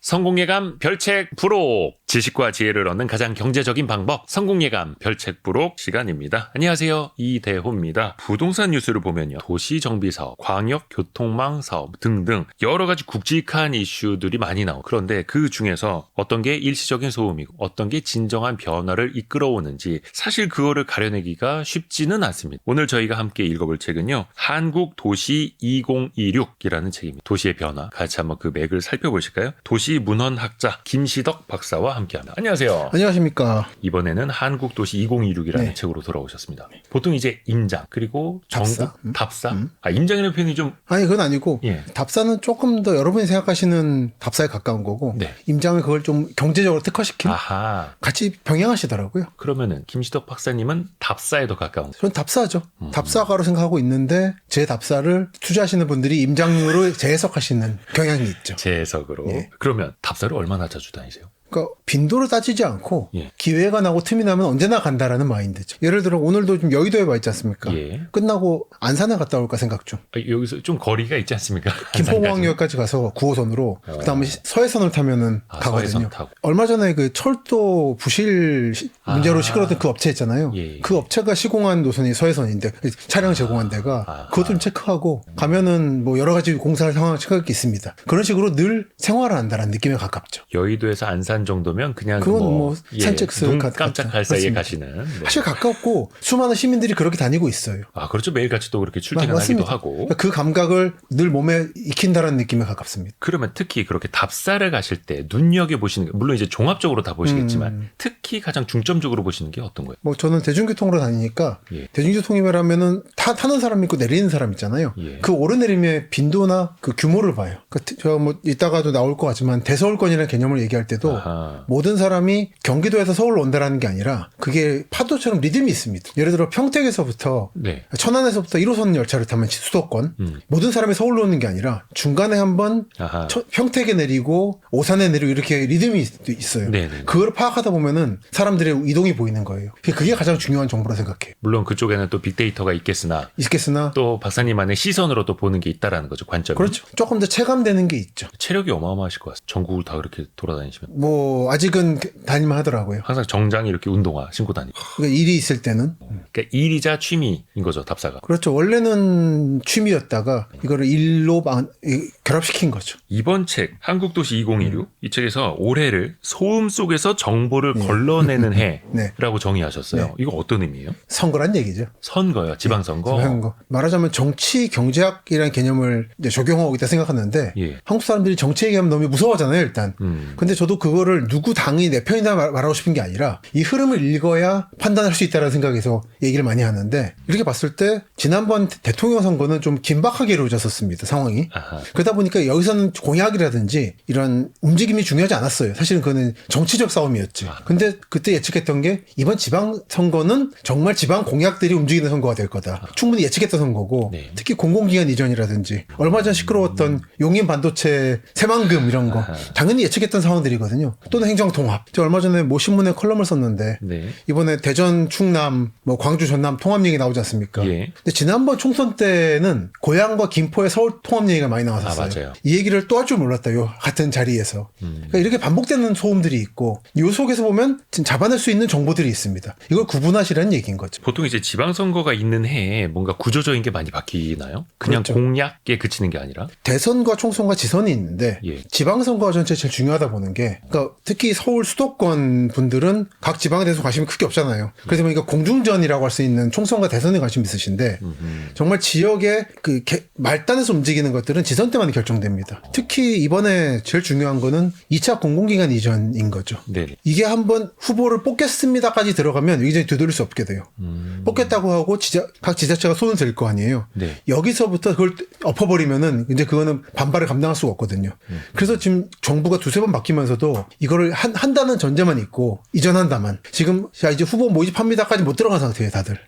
성공예감 별책 부록! 지식과 지혜를 얻는 가장 경제적인 방법, 성공예감 별책 부록 시간입니다. 안녕하세요, 이대호입니다. 부동산 뉴스를 보면요, 도시정비사업, 광역교통망 사업 등등 여러 가지 굵직한 이슈들이 많이 나오고, 그런데 그 중에서 어떤 게 일시적인 소음이고 어떤 게 진정한 변화를 이끌어오는지 사실 그거를 가려내기가 쉽지는 않습니다. 오늘 저희가 함께 읽어볼 책은요, 한국도시 2026이라는 책입니다. 도시의 변화, 같이 한번 그 맥을 살펴보실까요? 도시문헌학자 김시덕 박사와 함께합니다. 안녕하세요. 안녕하십니까. 이번에는 한국도시 2026이라는 책으로 돌아오셨습니다. 보통 이제 임장 그리고 답사. 답사. 임장이라는 표현이 좀 아니 그건 아니고 예. 답사는 조금 더 여러분이 생각하시는 답사에 가까운 거고, 네. 임장은 그걸 좀 경제적으로 특화시킨, 아하. 같이 병행하시더라고요. 그러면은 김시덕 박사님은 답사에 더 가까운. 전 답사죠. 답사가로 생각하고 있는데 제 답사를 투자하시는 분들이 임장으로 재해석하시는 경향이 있죠. 재해석으로. 예. 그러면 답사를 얼마나 자주 다니세요? 그러니까 빈도를 따지지 않고 예. 기회가 나고 틈이 나면 언제나 간다라는 마인드죠. 예를 들어 오늘도 좀 여의도에 와 있지 않습니까? 예. 끝나고 안산에 갔다 올까 생각 중. 여기서 좀 거리가 있지 않습니까? 김포공항역까지 가서 9호선으로 그다음에 서해선을 타면은 가거든요. 서해선 타고. 얼마 전에 그 철도 부실 문제로 시끄러웠던 그 업체 있잖아요. 예. 그 업체가 시공한 노선이 서해선인데 차량 제공한 데가 그것 좀 체크하고 가면은 뭐 여러 가지 공사 상황을 체크할 게 있습니다. 그런 식으로 늘 생활을 한다는 느낌에 가깝죠. 여의도에서 안산 정도면 그냥 그건 뭐 산책스 눈 같은 깜짝할 사이에 그렇습니다. 가시는. 네. 사실 가깝고 수많은 시민들이 그렇게 다니고 있어요. 아, 그렇죠. 매일같이 또 그렇게 출퇴근하기도 맞습니다. 하고. 그 감각을 늘 몸에 익힌다는 느낌에 가깝습니다. 그러면 특히 그렇게 답사를 가실 때 눈여겨보시는 게, 물론 이제 종합적으로 다 보시겠지만 특히 가장 중점적으로 보시는 게 어떤 거예요? 뭐 저는 대중교통으로 다니니까 예. 대중교통이라면은 타는 사람 있고 내리는 사람 있잖아요. 예. 그 오르내림의 빈도나 그 규모를 봐요. 제가 뭐 이따가도 나올 것 같지만 대서울권이라는 개념을 얘기할 때도 아하. 모든 사람이 경기도에서 서울로 온다라는 게 아니라 그게 파도처럼 리듬이 있습니다. 예를 들어 평택에서부터 네. 천안에서부터 1호선 열차를 타면 수도권 모든 사람이 서울로 오는 게 아니라 중간에 한번 아하. 평택에 내리고 오산에 내리고 이렇게 리듬이 있어요. 네네. 그걸 파악하다 보면은 사람들의 이동이 보이는 거예요. 그게 가장 중요한 정보라 생각해요. 물론 그쪽에는 또 빅데이터가 있겠으나 또 박사님만의 시선으로 또 보는 게 있다라는 거죠, 관점이. 그렇죠. 조금 더 체감되는 게 있죠. 체력이 어마어마하실 것 같아요. 전국을 다 그렇게 돌아다니시면. 뭐 아직은 다니면 하더라고요. 항상 정장에 이렇게 운동화 신고 다니고. 그러니까 일이 있을 때는 그러니까 일이자 취미인 거죠, 답사가. 그렇죠. 원래는 취미였다가 이거를 일로 결합시킨 거죠. 이번 책 한국도시 2026, 이 책에서 올해를 소음 속에서 정보를 걸러내는 해라고 정의하셨어요. 네. 이거 어떤 의미예요? 선거란 얘기죠. 선거요, 지방선거. 지방선거. 말하자면 정치 경제학이라는 개념을 이제 적용하고 있다 생각하는데 예. 한국 사람들이 정치 얘기하면 너무 무서워하잖아요, 일단. 근데 저도 그거를 누구 당이 내 편이다 말하고 싶은 게 아니라 이 흐름을 읽어야 판단할 수 있다는 생각에서 얘기를 많이 하는데, 이렇게 봤을 때 지난번 대통령 선거는 좀 긴박하게 이루어졌었습니다, 상황이. 아하. 그러다 보니까 여기서는 공약이라든지 이런 움직임이 중요하지 않았어요. 사실은 그거는 정치적 싸움이었지. 근데 그때 예측했던 게 이번 지방선거는 정말 지방 공약들이 움직이는 선거가 될 거다. 충분히 예측했던 선거고, 네. 특히 공공기관 이전이라든지 얼마 전 시끄러웠던 용인 반도체 새만금 이런 거 당연히 예측했던 상황들이거든요. 또는 행정통합. 제가 얼마 전에 모 신문에 컬럼을 썼는데 네. 이번에 대전, 충남, 뭐 광주, 전남 통합 얘기 나오지 않습니까? 예. 근데 지난번 총선 때는 고향과 김포의 서울 통합 얘기가 많이 나왔었어요. 맞아요. 이 얘기를 또 할 줄 몰랐다요. 같은 자리에서. 그러니까 이렇게 반복되는 소음들이 있고 이 속에서 보면 지금 잡아낼 수 있는 정보들이 있습니다. 이걸 구분하시라는 얘기인 거죠. 보통 이제 지방선거가 있는 해에 뭔가 구조적인 게 많이 바뀌나요? 그냥 그렇죠. 공약에 그치는 게 아니라? 대선과 총선과 지선이 있는데 예. 지방선거가 전체 제일 중요하다 보는 게, 그러니까 특히 서울 수도권 분들은 각 지방에 대해서 관심이 크게 없잖아요. 그래서 보니까 공중전이라고 할 수 있는 총선과 대선에 관심 있으신데 정말 지역의 그 말단에서 움직이는 것들은 지선 때만 결정됩니다. 특히 이번에 제일 중요한 거는 2차 공공기관 이전인 거죠. 네. 이게 한번 후보를 뽑겠습니다까지 들어가면 이제 되돌릴 수 없게 돼요. 뽑겠다고 하고 각 지자체가 손을 들 거 아니에요. 네. 여기서부터 그걸 엎어버리면은 이제 그거는 반발을 감당할 수가 없거든요. 그래서 지금 정부가 두세 번 바뀌면서도 이거를 한다는 전제만 있고 이전한다만, 지금 자 이제 후보 모집합니다까지 못 들어간 상태예요, 다들.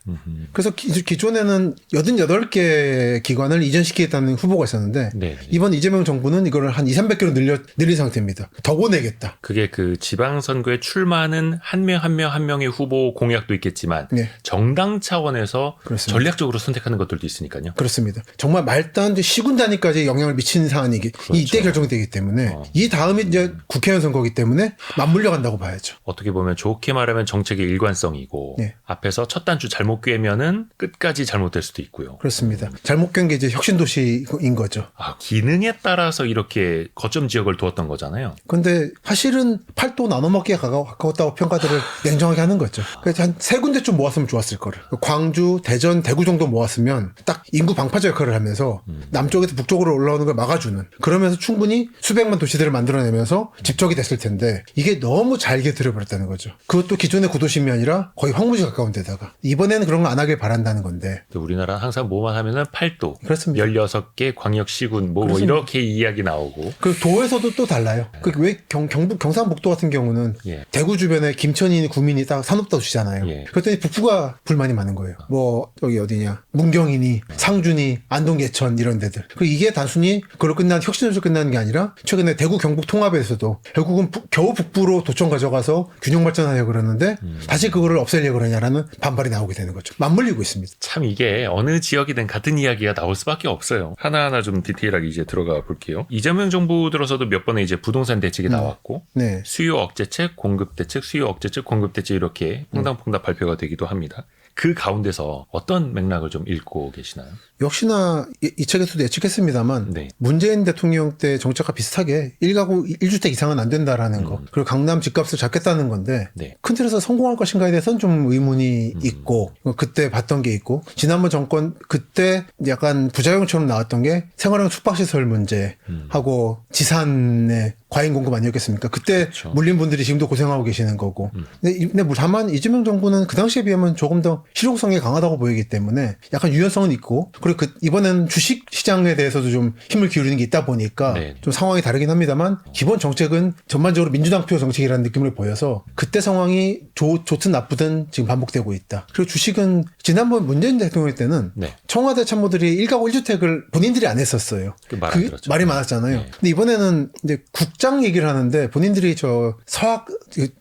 그래서 기존에는 88개 기관을 이전시키겠다는 후보가 있었는데 네. 이번 이재명 정부는 이거를 한 200~300km 늘린 상태입니다. 더 보내겠다. 그게 그 지방선거에 출마하는 한 명 한 명의 후보 공약도 있겠지만 네. 정당 차원에서 그렇습니다. 전략적으로 선택하는 것들도 있으니까요. 그렇습니다. 정말 말단 시군 단위까지 영향을 미치는 사안이 그렇죠. 이때 결정되기 때문에 이 다음이 이제 국회의원 선거이기 때문에 맞물려 간다고 봐야죠. 어떻게 보면 좋게 말하면 정책의 일관성이고 네. 앞에서 첫 단추 잘못 꿰면은 끝까지 잘못될 수도 있고요. 그렇습니다. 잘못 깬 게 이제 혁신도시인 거죠. 기능에 따라서 이렇게 거점 지역을 두었던 거잖아요. 근데 사실은 팔도 나눠먹기에 가까웠다고 평가들을 냉정하게 하는 거죠. 그래서 한 세 군데쯤 모았으면 좋았을 거를. 광주, 대전, 대구 정도 모았으면 딱 인구 방파제 역할을 하면서 남쪽에서 북쪽으로 올라오는 걸 막아주는, 그러면서 충분히 수백만 도시들을 만들어내면서 집적이 됐을 텐데 이게 너무 잘게 들여버렸다는 거죠. 그것도 기존의 구도심이 아니라 거의 황무지 가까운 데다가. 이번에는 그런 거 안 하길 바란다는 건데. 우리나라는 항상 뭐만 하면은 팔도, 그렇습니다. 16개 광역시군 뭐 그렇습니다. 이렇게 이야기 나오고. 그 도에서도 또 달라요. 왜 경북 경상북도 같은 경우는 예. 대구 주변에 김천인 구민이 딱 산업도시잖아요. 예. 그랬더니 북부가 불만이 많은 거예요. 뭐 여기 어디냐, 문경이니 상준이 안동 예천 이런 데들. 그 이게 단순히 그걸로 끝난 혁신으로 끝나는 게 아니라 최근에 대구 경북 통합에서도 결국은 겨우 북부로 도청 가져가서 균형 발전하려고 그러는데 다시 그거를 없애려고 그러냐라는 반발이 나오게 되는 거죠. 맞물리고 있습니다. 참 이게 어느 지역이든 같은 이야기가 나올 수밖에 없어요. 하나하나 좀 디테일하게 이제 들어가 볼게요. 이재명 정부 들어서도 몇 번의 이제 부동산 대책이 나왔고 네. 수요 억제책, 공급 대책, 수요 억제책, 공급 대책 이렇게 퐁당퐁당 발표가 되기도 합니다. 그 가운데서 어떤 맥락을 좀 읽고 계시나요? 역시나 이 책에서도 예측했습니다만 네. 문재인 대통령 때 정책과 비슷하게 1가구 1주택 이상은 안 된다라는 거, 그리고 강남 집값을 잡겠다는 건데 네. 큰 틀에서 성공할 것인가에 대해서는 좀 의문이 있고, 그때 봤던 게 있고, 지난번 정권 그때 약간 부작용처럼 나왔던 게 생활형 숙박시설 문제하고 지산의 과잉 공급 아니었겠습니까? 그때 그렇죠. 물린 분들이 지금도 고생하고 계시는 거고. 근데 다만 이재명 정부는 그 당시에 비하면 조금 더 실용성이 강하다고 보이기 때문에 약간 유연성은 있고, 그리고 이번에는 주식 시장에 대해서도 좀 힘을 기울이는 게 있다 보니까 네. 좀 상황이 다르긴 합니다만 기본 정책은 전반적으로 민주당 표 정책이라는 느낌을 보여서 그때 상황이 좋든 나쁘든 지금 반복되고 있다. 그리고 주식은 지난번 문재인 대통령 때는 네. 청와대 참모들이 1가구 1주택을 본인들이 안 했었어요. 말 안 들었죠. 말이 많았잖아요. 네. 근데 이번에는 이제 국장 얘기를 하는데 본인들이 저 서학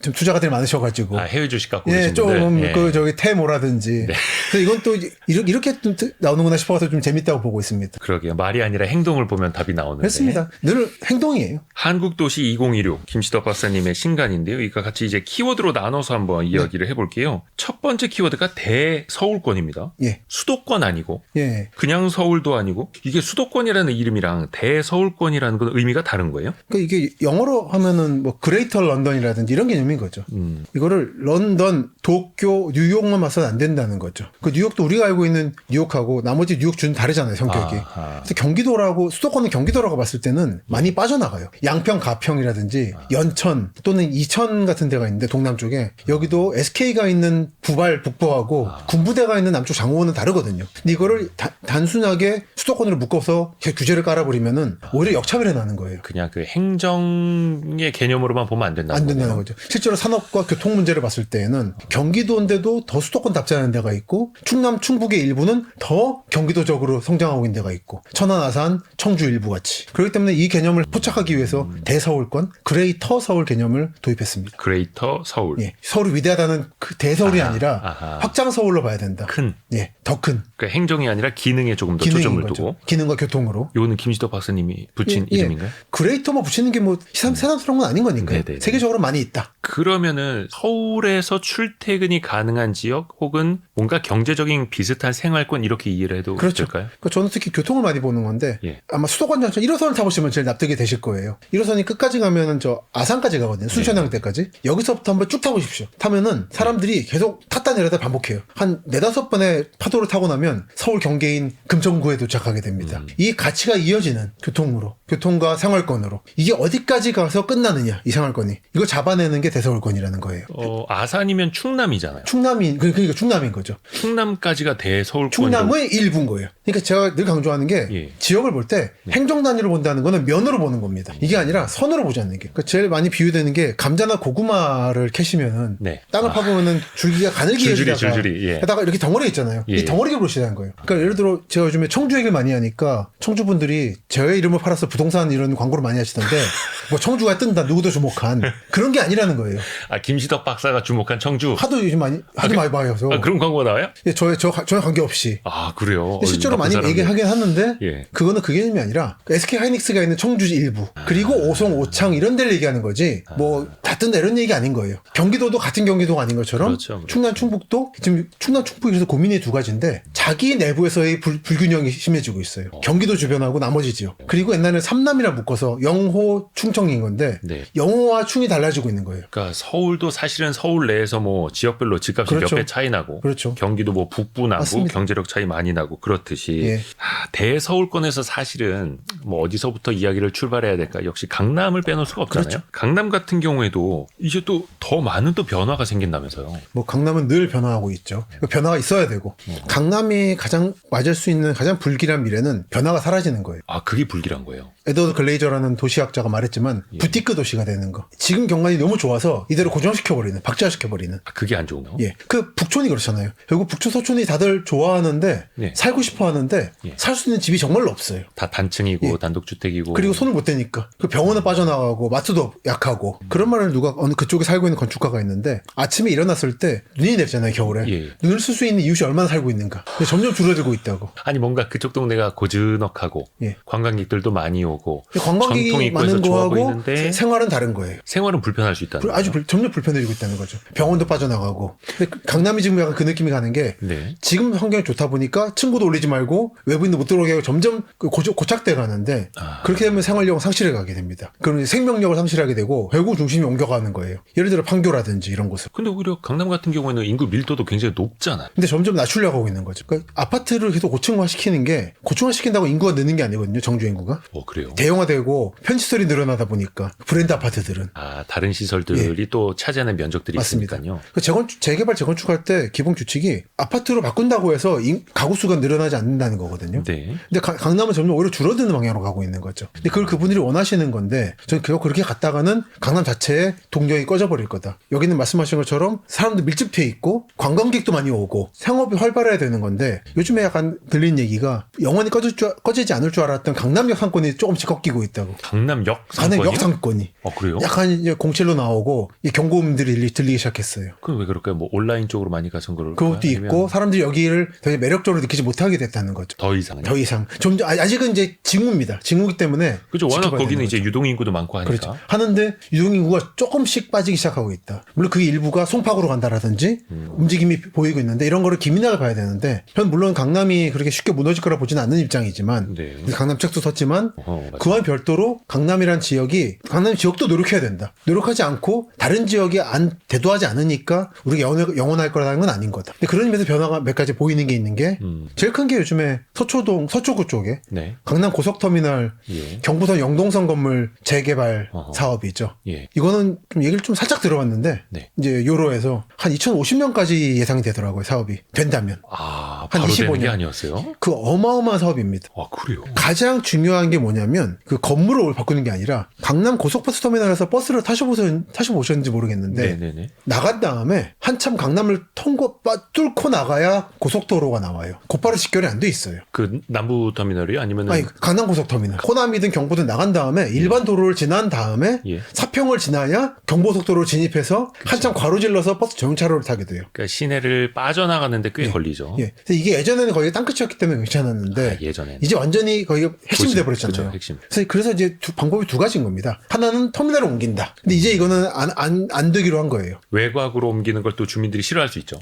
좀 투자가들이 많으셔가지고 해외 주식 갖고 예, 계신 조금 분들. 예. 저기 태모라든지. 그래서 이건 또 이렇게 좀 나오는구나 싶어서 좀 재밌다고 보고 있습니다. 그러게요. 말이 아니라 행동을 보면 답이 나오는데. 그렇습니다. 늘 행동이에요. 한국도시 2016 김시덕 박사님의 신간인데요. 이거 같이 이제 키워드로 나눠서 한번 이야기를 해볼게요. 첫 번째 키워드가 대서울권입니다. 예, 수도권 아니고 예. 그냥 서울도 아니고 이게 수도권이라는 이름이랑 대서울권이라는 건 의미가 다른 거예요? 그러니까 이게 영어로 하면은 뭐 그레이터 런던이라든지 이런 개념인 거죠. 이거를 런던, 도쿄, 뉴욕만 봐서는 안 된다는 거죠. 그 뉴욕도 우리가 알고 있는 뉴욕하고 나머지 뉴욕주는 다르잖아요, 성격이. 아하. 그래서 경기도라고, 수도권은 경기도라고 봤을 때는 많이 빠져나가요. 양평, 가평이라든지 연천 또는 이천 같은 데가 있는데 동남쪽에 여기도 SK가 있는 부발, 북부하고 군부대가 있는 남쪽 장호원은 다르거든요. 근데 이거를 단순하게 수도권으로 묶어서 규제를 깔아버리면은 오히려 역차별해 나는 거예요. 그냥 그 행정의 개념으로만 보면 안 된다는 안 된다는 거네요. 거죠. 실제로 산업과 교통 문제를 봤을 때에는 경기도인데도 더 수도권답지 않은 데가 있고, 충남, 충북의 일부는 더 경기도적으로 성장하고 있는 데가 있고, 천안, 아산, 청주 일부 같이. 그렇기 때문에 이 개념을 포착하기 위해서 대서울권, 그레이터 서울 개념을 도입했습니다. 그레이터 서울. 예, 서울이 위대하다는 그 대서울이 아하, 아니라 아하. 확장 서울로 봐야 된다. 큰. 예, 더 큰 그러니까 행정이 아니라 기능에 조금 더 기능인 초점을 거죠. 두고. 기능과 교통으로. 요거는 김시덕 박사님이 붙인 예, 이름인가요? 그레이터만 붙이는 게 뭐 새삼스러운 건 아닌 거니까요. 네네네. 세계적으로 많이 있다. 그러면은 서울에서 출퇴근이 가능한 지역 혹은 뭔가 경제적인 비슷한 생활권 이렇게 이해를 해도 그렇죠. 될까요? 그러니까 저는 특히 교통을 많이 보는 건데 예. 아마 수도권 전철 1호선을 타보시면 제일 납득이 되실 거예요. 1호선이 끝까지 가면은 저 아산까지 가거든요. 순천향대까지. 여기서부터 한번 쭉 타보십시오. 타면은 사람들이 계속 탔다 내렸다 반복해요. 한 4~5번의 파도를 타고 나면 서울 경계인 금천구에 도착하게 됩니다. 이 가치가 이어지는 교통으로, 교통과 생활권으로. 이게 어디까지 가서 끝나느냐, 이 생활권이. 이걸 잡아내는 게 대서울권이라는 거예요. 아산이면 충남이잖아요. 그러니까 충남인 거죠. 충남까지가 대서울권. 충남의 일부인 거예요. 그러니까 제가 늘 강조하는 게 예. 지역을 볼 때 행정 단위로 본다는 거는 면으로 보는 겁니다. 이게 아니라 선으로 보자는 게. 그러니까 제일 많이 비유되는 게 감자나 고구마를 캐시면은 네. 땅을 파보면은 줄기가 가늘게 줄줄이, 예. 하다가 이렇게 덩어리 있잖아요. 예. 이 덩어리를 보시라는 거예요. 그러니까 예를 들어 제가 요즘에 청주 얘기를 많이 하니까 청주분들이 제 이름을 팔아서 부동산 이런 광고를 많이 하시던데 뭐 청주가 뜬다 누구도 주목한 그런 게 아니라는 거예요. 김시덕 박사가 주목한 청주. 하도 요즘 많이 봐요. 그런 광고가 나와요? 예, 저에 관계없이. 그래요. 실제로 많이 얘기하긴 하는데 예. 그거는 그 개념이 아니라 SK 하이닉스가 있는 청주 일부 그리고 오송, 오창 이런 데를 얘기하는 거지 뭐 다 뜬다 이런 얘기 아닌 거예요. 경기도도 같은 경기도가 아닌 것처럼 그렇죠. 충남, 충북도 지금 충남, 충북에서 고민이 두 가지인데 자기 내부에서의 불균형이 심해지고 있어요. 경기도 주변하고 나머지 지역. 그리고 옛날에는 삼남이라 묶어서 영호, 충청인 건데 네. 영호와 충이 달라지고 있는 거예요. 그러니까 서울도 사실은 서울 내에서 뭐 지역별로 집값이 그렇죠. 몇 배 차이 나고 그렇죠. 경기도 뭐 북부 남부 맞습니다. 경제력 차이 많이 나고 그렇듯이 예. 대서울권에서 사실은 뭐 어디서부터 이야기를 출발해야 될까? 역시 강남을 빼놓을 수가 없잖아요. 그렇죠. 강남 같은 경우에도 이제 또 더 많은 또 변화가 생긴다면서요. 뭐 강남은 늘 변화하고 있죠. 변화가 있어야 되고 강남이 가장 맞을 수 있는 가장 불길한 미래는 변화가 사라지는 거예요. 그게 불길한 거예요. 에드워드 글레이저라는 도시학자가 말했지만 부티크 도시가 되는 거. 지금 경관이 너무 좋아서 이대로 고정시켜버리는, 박제화시켜버리는. 그게 안 좋은가요? 예, 그 북촌이 그렇잖아요. 결국 북촌, 서촌이 다들 좋아하는데 예. 살고 싶어하는데 예. 살 수 있는 집이 정말로 없어요. 다 단층이고 예. 단독주택이고 그리고 손을 못 대니까 그 병원은 빠져나가고 마트도 약하고 그런 말을 누가 어느 그쪽에 살고 있는 건축가가 있는데 아침에 일어났을 때 눈이 내리잖아요 겨울에 예. 눈을 쓸 수 있는 이웃이 얼마나 살고 있는가 근데 점점 줄어들고 있다고. 아니 뭔가 그쪽 동네가 고즈넉하고 예. 관광객들도 많이 오고 관광객이 전통 있고 많은 해서 좋아 거하고 보이는데 생활은 다른 거예요. 생활은 불편할 수 있다는 아주 거예요. 점점 불편해지고 있다는 거죠. 병원도 빠져나가고. 근데 강남이 지금 약간 그 느낌이 가는 게 네. 지금 환경이 좋다 보니까 층고도 올리지 말고 외부인도 못 들어오게 하고 점점 고착돼 가는데 그렇게 되면 생활력은 상실해 가게 됩니다. 그럼 이제 생명력을 상실하게 되고 외국 중심이 옮겨가는 거예요. 예를 들어 판교라든지 이런 곳을. 근데 오히려 강남 같은 경우에는 인구 밀도도 굉장히 높잖아요. 근데 점점 낮추려고 하고 있는 거죠. 그러니까 아파트를 계속 고층화 시키는 게 고층화 시킨다고 인구가 느는 게 아니거든요. 정주 인구가. 그래요? 대형화되고 편시설이 늘어나다 보니까 브랜드 아파트들은. 다른 시설들이 또 차지하는 면적들이 맞습니다. 있으니까요. 재개발, 재건축할 때 기본 규칙이 아파트로 바꾼다고 해서 가구 수가 늘어나지 않는다는 거거든요. 네. 근데 강남은 점점 오히려 줄어드는 방향으로 가고 있는 거죠. 근데 그걸 그분들이 원하시는 건데 저는 그렇게 갔다가는 강남 자체에 동력이 꺼져버릴 거다. 여기는 말씀하신 것처럼 사람도 밀집돼 있고 관광객도 많이 오고 상업이 활발해야 되는 건데 요즘에 약간 들린 얘기가 영원히 꺼지지 않을 줄 알았던 강남역 상권이 조금씩 꺾이고 있다고. 강남역 강남 상권이요? 역 상권이. 그래요? 약간 이제 공채로 나오고 이 경고음들이 들리기 시작했어요. 그럼 왜 그럴까요? 뭐 온라인 쪽으로 많이 가서 그럴까요? 그것도 있고 사람들이 여기를 되게 매력적으로 느끼지 못하게 됐다는 거죠. 더 이상. 더 이상. 점점 아직은 이제 직무입니다. 직무이기 때문에. 그죠. 워낙 지켜봐야 거기는 되는 이제 거죠. 유동인구도 많고 하니까. 그렇죠. 하는데 유동인구가 조금씩 빠지기 시작하고 있다. 물론 그 일부가 송파구로 간다라든지 움직임이 보이고 있는데 이런 거를 기민하게 봐야 되는데 저는 물론 강남이 그렇게 쉽게 무너질 거라 보지는 않는 입장이지만 네. 강남 책도 썼지만 맞습니다. 그와 별도로 강남이란 지역이 강남 지역도 노력해야 된다. 노력하지 않고 다른 지역이 대두하지 않으니까 우리가 영원할 거라는 건 아닌 거다. 근데 그런 의미에서 변화가 몇 가지 보이는 게 있는 게 제일 큰 게 요즘에 서초구 쪽에 네. 강남 고속터미널 예. 경부선 영동선 건물 재개발 어허. 사업이죠. 예. 이거는 좀 얘기를 좀 살짝 들어봤는데 네. 이제 요로에서 한 2050년까지 예상이 되더라고요. 사업이 된다면. 한 한 바로 되는 25년. 게 아니었어요? 그 어마어마한 사업입니다. 그래요? 가장 중요한 게 뭐냐면 그 건물을 바꾸는 게 아니라 강남 고속버스 터미널에서 버스를 타셔보셨는지 모르겠는데 네네네. 나간 다음에 한참 강남을 뚫고 나가야 고속도로가 나와요. 곧바로 직결이 안 돼 있어요. 그 남부 터미널이요? 아니면은 아니 강남 고속터미널 호남이든 경부든 나간 다음에 일반 도로를 지난 다음에 예. 사평을 지나야 경부고속도로로 진입해서 한참 가로질러서 버스 전용차로를 타게 돼요. 그러니까 시내를 빠져나가는데 꽤 걸리죠. 예. 근데 이게 예전에는 거의 땅끝이었기 때문에 괜찮았는데 예전에는. 이제 완전히 거의 핵심이 돼버렸잖아요. 그렇죠, 핵심. 그래서 이제 방법이 두 가지인 겁니다. 하나는 터미널을 옮긴다. 근데 이제 이거는 안 되기로 한 거예요. 외곽으로 옮기는 걸 또 주민들이 싫어할 수 있죠.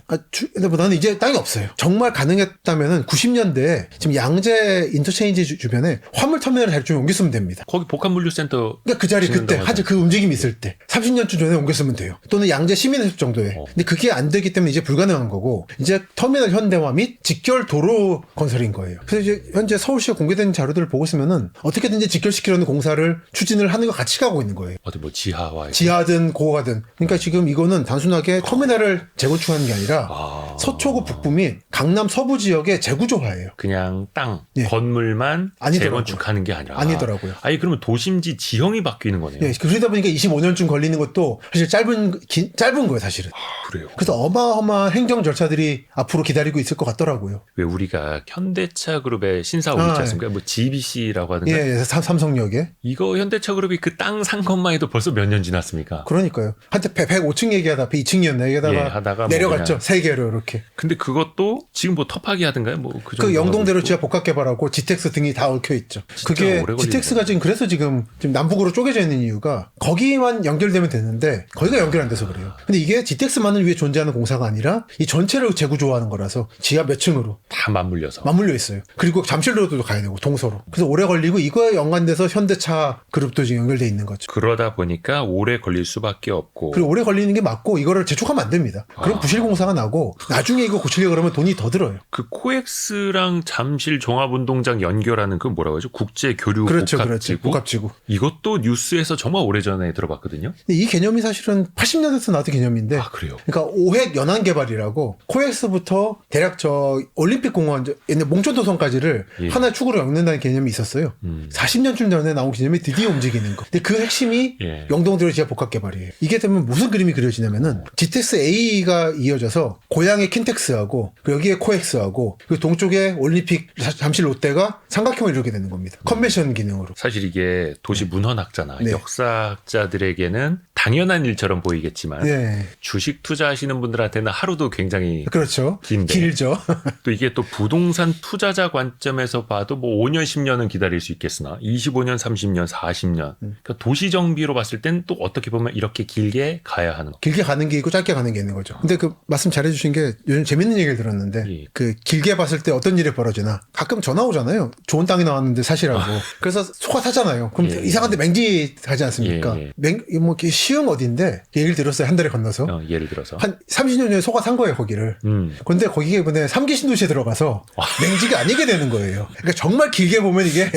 근데 뭐 나는 이제 땅이 없어요. 정말 가능했다면은 90년대에 지금 양재 인터체인지 주변에 화물 터미널을 잘 좀 옮겼으면 됩니다. 거기 복합물류센터 그러니까 그 자리 그때 짓는다고 그 움직임이 있을 때 30년쯤 전에 옮겼으면 돼요. 또는 양재 시민회습 정도에. 근데 그게 안 되기 때문에 이제 불가능한 거고 이제 터미널 현대화 및 직결 도로 건설인 거예요. 그래서 이제 현재 서울시에 공개된 자료들을 보고 있으면은 어떻게든지 직결시키려는 공사를 추진을 하는 거 같이 가고 있는 거예요. 어디 뭐 지하화 지하든 고가든. 그러니까 지금 이거는 단순하게 터미널을 재건축하는 게 아니라 서초구 북부 및 강남 서부 지역의 재구조화예요. 그냥 땅, 예. 건물만 아니더라고요. 재건축하는 게 아니라 아니더라고요. 아니 그러면 도심지 지형이 바뀌는 거네요. 예, 그러다 보니까 25년쯤 걸리는 것도 사실 짧은 거예요, 사실은. 그래요. 그래서 어마어마한 행정 절차들이 앞으로 기다리고 있을 것 같더라고요. 왜 우리가 현대차 그룹의 신사업 있지 않습니까? 뭐 GBC라고 하던가. 예, 삼성역에. 이거 현대차 그룹이 그 땅 산 것만 해도 벌써 몇 년 지났습니까? 그러니까요. 한때 105층 얘기하다 2층이었나 얘기하다가 예, 하다가 뭐 내려갔죠. 그냥. 세 개로 이렇게. 근데 그것도 지금 뭐 터파기 하던가요? 뭐 그 정도. 그 영동대로 지하 복합 개발하고 GTX 등이 다 얽혀 있죠. 그게 오래 걸리는 GTX가 지금 그래서 지금 남북으로 쪼개져 있는 이유가 거기만 연결되면 되는데 거기가 연결 안 돼서 그래요. 근데 이게 GTX만을 위해 존재하는 공사가 아니라 이 전체를 재구조하는 거라서 지하 몇 층으로 다 맞물려서. 맞물려 있어요. 그리고 잠실로도 가야 되고 동서로. 그래서 오래 걸리고 이거에 연관돼서 현대차 그룹도 지금 연결돼 있는 거죠. 그러다 보니까 오래 걸릴 수밖에 없고. 그리고 오래 걸리는 게 맞고 이거를 재촉하면 안 됩니다. 그럼 부실 공사가 나고 나중에 이거 고치려고 그러면 돈이 더 들어요. 그 코엑스랑 잠실 종합운동장 연결하는 그 뭐라고 하죠? 국제교류 그렇죠, 복합지구. 복합지구. 이것도 뉴스에서 정말 오래전에 들어봤거든요. 근데 이 개념이 사실은 80년대부터 나왔던 개념인데 아, 그래요? 그러니까 5핵 연안 개발이라고 코엑스부터 대략 저 올림픽 공원 옛날 몽촌도성까지를 예. 하나의 축으로 엮는다는 개념이 있었어요. 40년쯤 전에 나온 개념이 드디어 움직이는 거. 근데 그 핵심이 예. 영동대로 지하 복합 개발이에요. 이게 되면 무슨 그림이 그려지냐면은 GTX A가 이어져서 고향의 킨텍스하고 그리고 여기에 코엑스하고 그리고 동쪽에 올림픽 잠실 롯데가 삼각형을 이루게 되는 겁니다. 컨벤션 기능으로. 사실 이게 도시 문헌학자나 네. 역사학자들에게는 당연한 일처럼 보이겠지만 네. 주식 투자하시는 분들한테는 하루도 굉장히 그렇죠. 긴데. 길죠. 또 이게 또 부동산 투자자 관점에서 봐도 뭐 5년, 10년은 기다릴 수 있겠으나 25년, 30년, 40년. 그러니까 도시 정비로 봤을 땐 또 어떻게 보면 이렇게 길게 가야 하는 거. 길게 가는 게 있고 짧게 가는 게 있는 거죠. 근데 그 말씀 잘해주신 게 요즘 재밌는 얘기를 들었는데 예. 그 길게 봤을 때 어떤 일이 벌어지나 가끔 전화 오잖아요. 좋은 땅이 나왔는데 사시라고. 그래서 속아 타잖아요. 그럼 예. 이상한데 맹지 가지 않습니까? 예, 뭐 이렇게 시흥 어딘데 예를 들었어요. 한 달에 건너서 예를 들어서. 한 30년 전에 속아 산 거예요 거기를. 근데 거기에 이번에 3기 신도시에 들어가서 맹지가 아니게 되는 거예요. 그러니까 정말 길게 보면 이게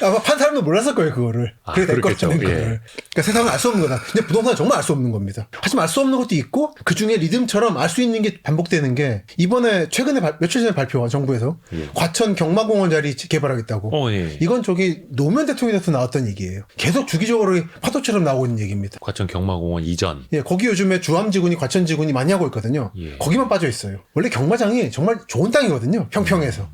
아마 판 사람도 몰랐을 거예요 그거를. 그래 내 그렇겠죠. 거라는 예. 거를. 그러니까 세상은 알 수 없는 거다. 근데 부동산은 정말 알 수 없는 겁니다. 하지만 알 수 없는 것도 있고 그 중에 리듬처럼 알 수 있는 게 반복되는 게 이번에 최근에 며칠 전에 발표한 정부에서 과천 경마공원 자리 개발하겠다고. 예. 이건 저기 노무현 대통령에서 나왔던 얘기예요. 계속 주기적으로 파도처럼 나오고 있는 얘기입니다. 과천 경마공원 이전. 예, 거기 요즘에 주암지구니 과천지구니 많이 하고 있거든요. 예. 거기만 빠져 있어요. 원래 경마장이 정말 좋은 땅이거든요. 평평해서.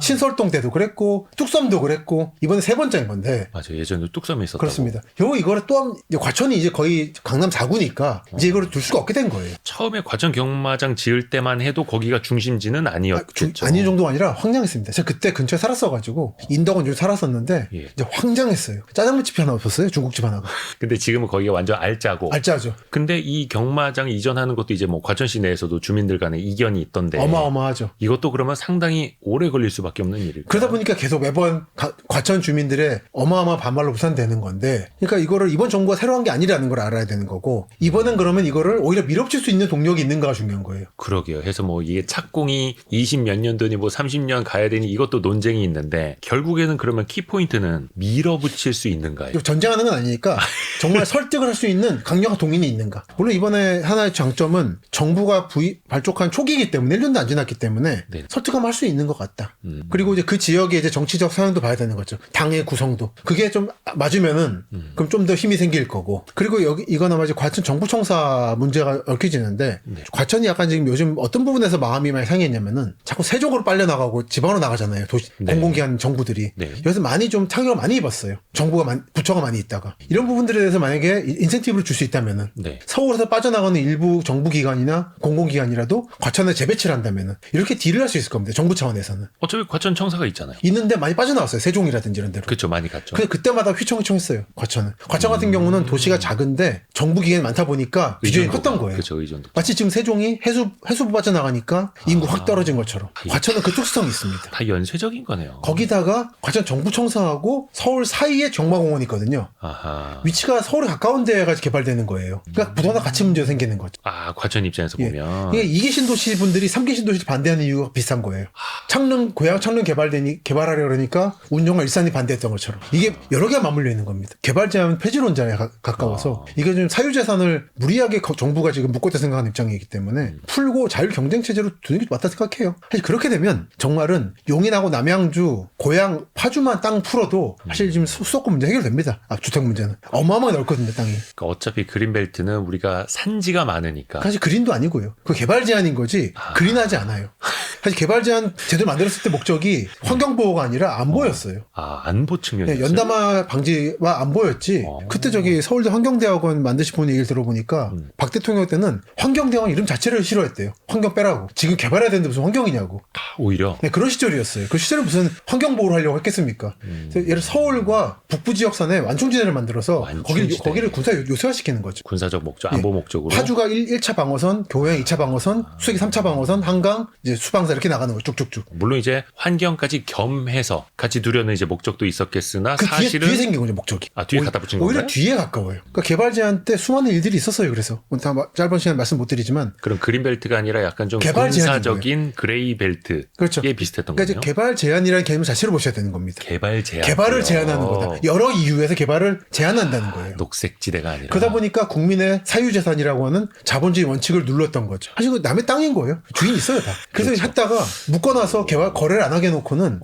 신설동대도 그랬고 뚝섬도 그랬고 이번에 세 번째인 건데 맞아요. 예전에 뚝섬에 있었다고. 그렇습니다. 이거를 또 과천이 이제 거의 강남 4구니까 이제 이거를 둘 수가 없게 된 거예요. 처음에 과천 경마장 지을 때만 해도 거기가 중심지는 아니었겠죠. 아닌 정도가 아니라 황량했습니다. 제가 그때 근처에 살았어가지고 인덕원 좀 살았었는데 예. 이제 황량했어요. 짜장면집이 하나 없었어요. 중국집 하나가. 근데 지금은 거기가 완전 알짜고. 알짜죠. 근데 이 경마장 이전하는 것도 이제 뭐 과천시 내에서도 주민들 간에 이견이 있던데. 어마어마하죠. 이것도 그러면 상당히 오래 걸릴 수밖에 없는 일이에요. 그러다 보니까 계속 매번 과천 주민들의 어마어마한 반발로 무산되는 건데, 그러니까 이거를 이번 정부가 새로 한 게 아니라는 걸 알아야 되는 거고, 이번엔 그러면 이거를 오히려 밀어붙일 수 있는 동력이 있는가가 중요한 거예요. 그러게요. 해서 뭐 이게 착공이 20 몇 년도니 뭐 30년 가야 되니 이것도 논쟁이 있는데, 결국에는 그러면 키포인트는 밀어붙일 수 있는가요? 전쟁하는 건 아니니까 정말 설득을 할 수 있는 강력한 동인이 있는가. 물론 이번에 하나의 장점은 정부가 발족한 초기이기 때문에 1년도 안 지났기 때문에 네. 설득하면 할 수 있는 것 같다. 그리고 이제 그 지역의 이제 정치적 상황도 봐야 되는 거죠. 당의 구성도. 그게 좀 맞으면은 그럼 좀 더 힘이 생길 거고. 그리고 이건 아마 이제 과천 정부청사 문제가 얽혀지는데 과천이 약간 지금 요즘 어떤 부분에서 마음이 많이 상했냐면은 자꾸 세종으로 빨려 나가고 지방으로 나가잖아요. 공공기관 정부들이. 여기서 많이 좀 타격을 많이 입었어요. 부처가 많이 있다가. 이런 부분들에 대해서 만약에 인센티브를 줄 수 있다면은 서울에서 빠져나가는 일부 정부기관이나 공공기관이라도 과천에 재배치를 한다면은 이렇게 딜을 할 수 있을 겁니다. 정부 차원에서는. 어차피 과천 청사가 있잖아요. 있는데 많이 빠져나왔어요. 세종이라든지. 광주라든지 이런 데로. 그렇죠. 많이 갔죠. 근데 그때마다 휘청휘청했어요. 과천은. 과천 같은 경우는 도시가 작은데 정부 기관이 많다 보니까 비중이 컸던 거예요. 그렇죠. 의존도. 마치 지금 세종이 해수부 빠져나가니까 인구 확 떨어진 것처럼. 예. 과천은 그 특수성이 있습니다. 다 연쇄적인 거네요. 거기다가 과천 정부청사하고 서울 사이에 정마공원이 있거든요. 아하. 위치가 서울에 가까운 데가 개발되는 거예요. 그러니까 부동산 가치 문제가 생기는 거죠. 아, 과천 입장에서 예. 보면. 이게 2기 신도시 분들이 3기 신도시를 반대하는 이유가 비슷한 거예요. 고향 창릉 개발하려 그러니까 운영과 일산이 반대했던 것처럼. 이게 여러 개가 맞물려 있는 겁니다. 개발 제한 폐지론자에 가까워서 이게 좀 사유재산을 무리하게 정부가 지금 묶었다 생각하는 입장이기 때문에 풀고 자율 경쟁 체제로 두는 게 맞다 생각해요. 사실 그렇게 되면 정말은 용인하고 남양주, 고양, 파주만 땅 풀어도 사실 지금 수도권 문제 해결됩니다. 주택 문제는 어마어마하게 넓거든요, 땅이. 그러니까 어차피 그린벨트는 우리가 산지가 많으니까. 사실 그린도 아니고요. 그 개발 제한인 거지 그린하지 않아요. 사실 개발 제한 제대로 만들었을 때 목적이 환경보호가 아니라 안보였어요. 안보 측면이었어요. 연담화 방지와 안보였지. 그때 서울대 환경대학원 만드신 분 얘기를 들어보니까 박 대통령 때는 환경대학원 이름 자체를 싫어했대요. 환경 빼라고. 지금 개발해야 되는데 무슨 환경이냐고. 오히려. 네, 그런 시절이었어요. 그 시절에 무슨 환경보호를 하려고 했겠습니까? 예를 들어 서울과 북부 지역선에 완충지대를 만들어서 거기를 군사 요새화시키는 거죠. 군사적 목적, 안보 목적으로. 파주가 1차 방어선, 교양 2차 방어선, 수색이 3차 방어선, 한강, 이제 수방사 이렇게 나가는 거예요. 쭉쭉쭉. 물론 이제 환경까지 겸해서 같이 두려는 이제 목적도 있었겠으나 그 사실은 뒤에 생긴 거죠, 목적이. 뒤에 갖다 붙인 건가요? 오히려 뒤에 가까워요. 그러니까 개발 제한 때 수많은 일들이 있었어요. 그래서 다 짧은 시간 말씀 못 드리지만 그럼 그린벨트가 아니라 약간 좀 개발 군사적인 그레이 벨트에 그렇죠. 비슷했던 그러니까 이제 거죠. 개발 제한이라는 개념 자체를 보셔야 되는 겁니다. 개발 제한. 개발을 제한하는 거다. 여러 이유에서 개발을 제한한다는 거예요. 녹색지대가 아니라. 그러다 보니까 국민의 사유재산이라고 하는 자본주의 원칙을 눌렀던 거죠. 사실 그 남의 땅인 거예요. 주인 있어요 다. 그래서 그렇죠. 했다가 묶어놔서 거래를 안 하게 해놓고는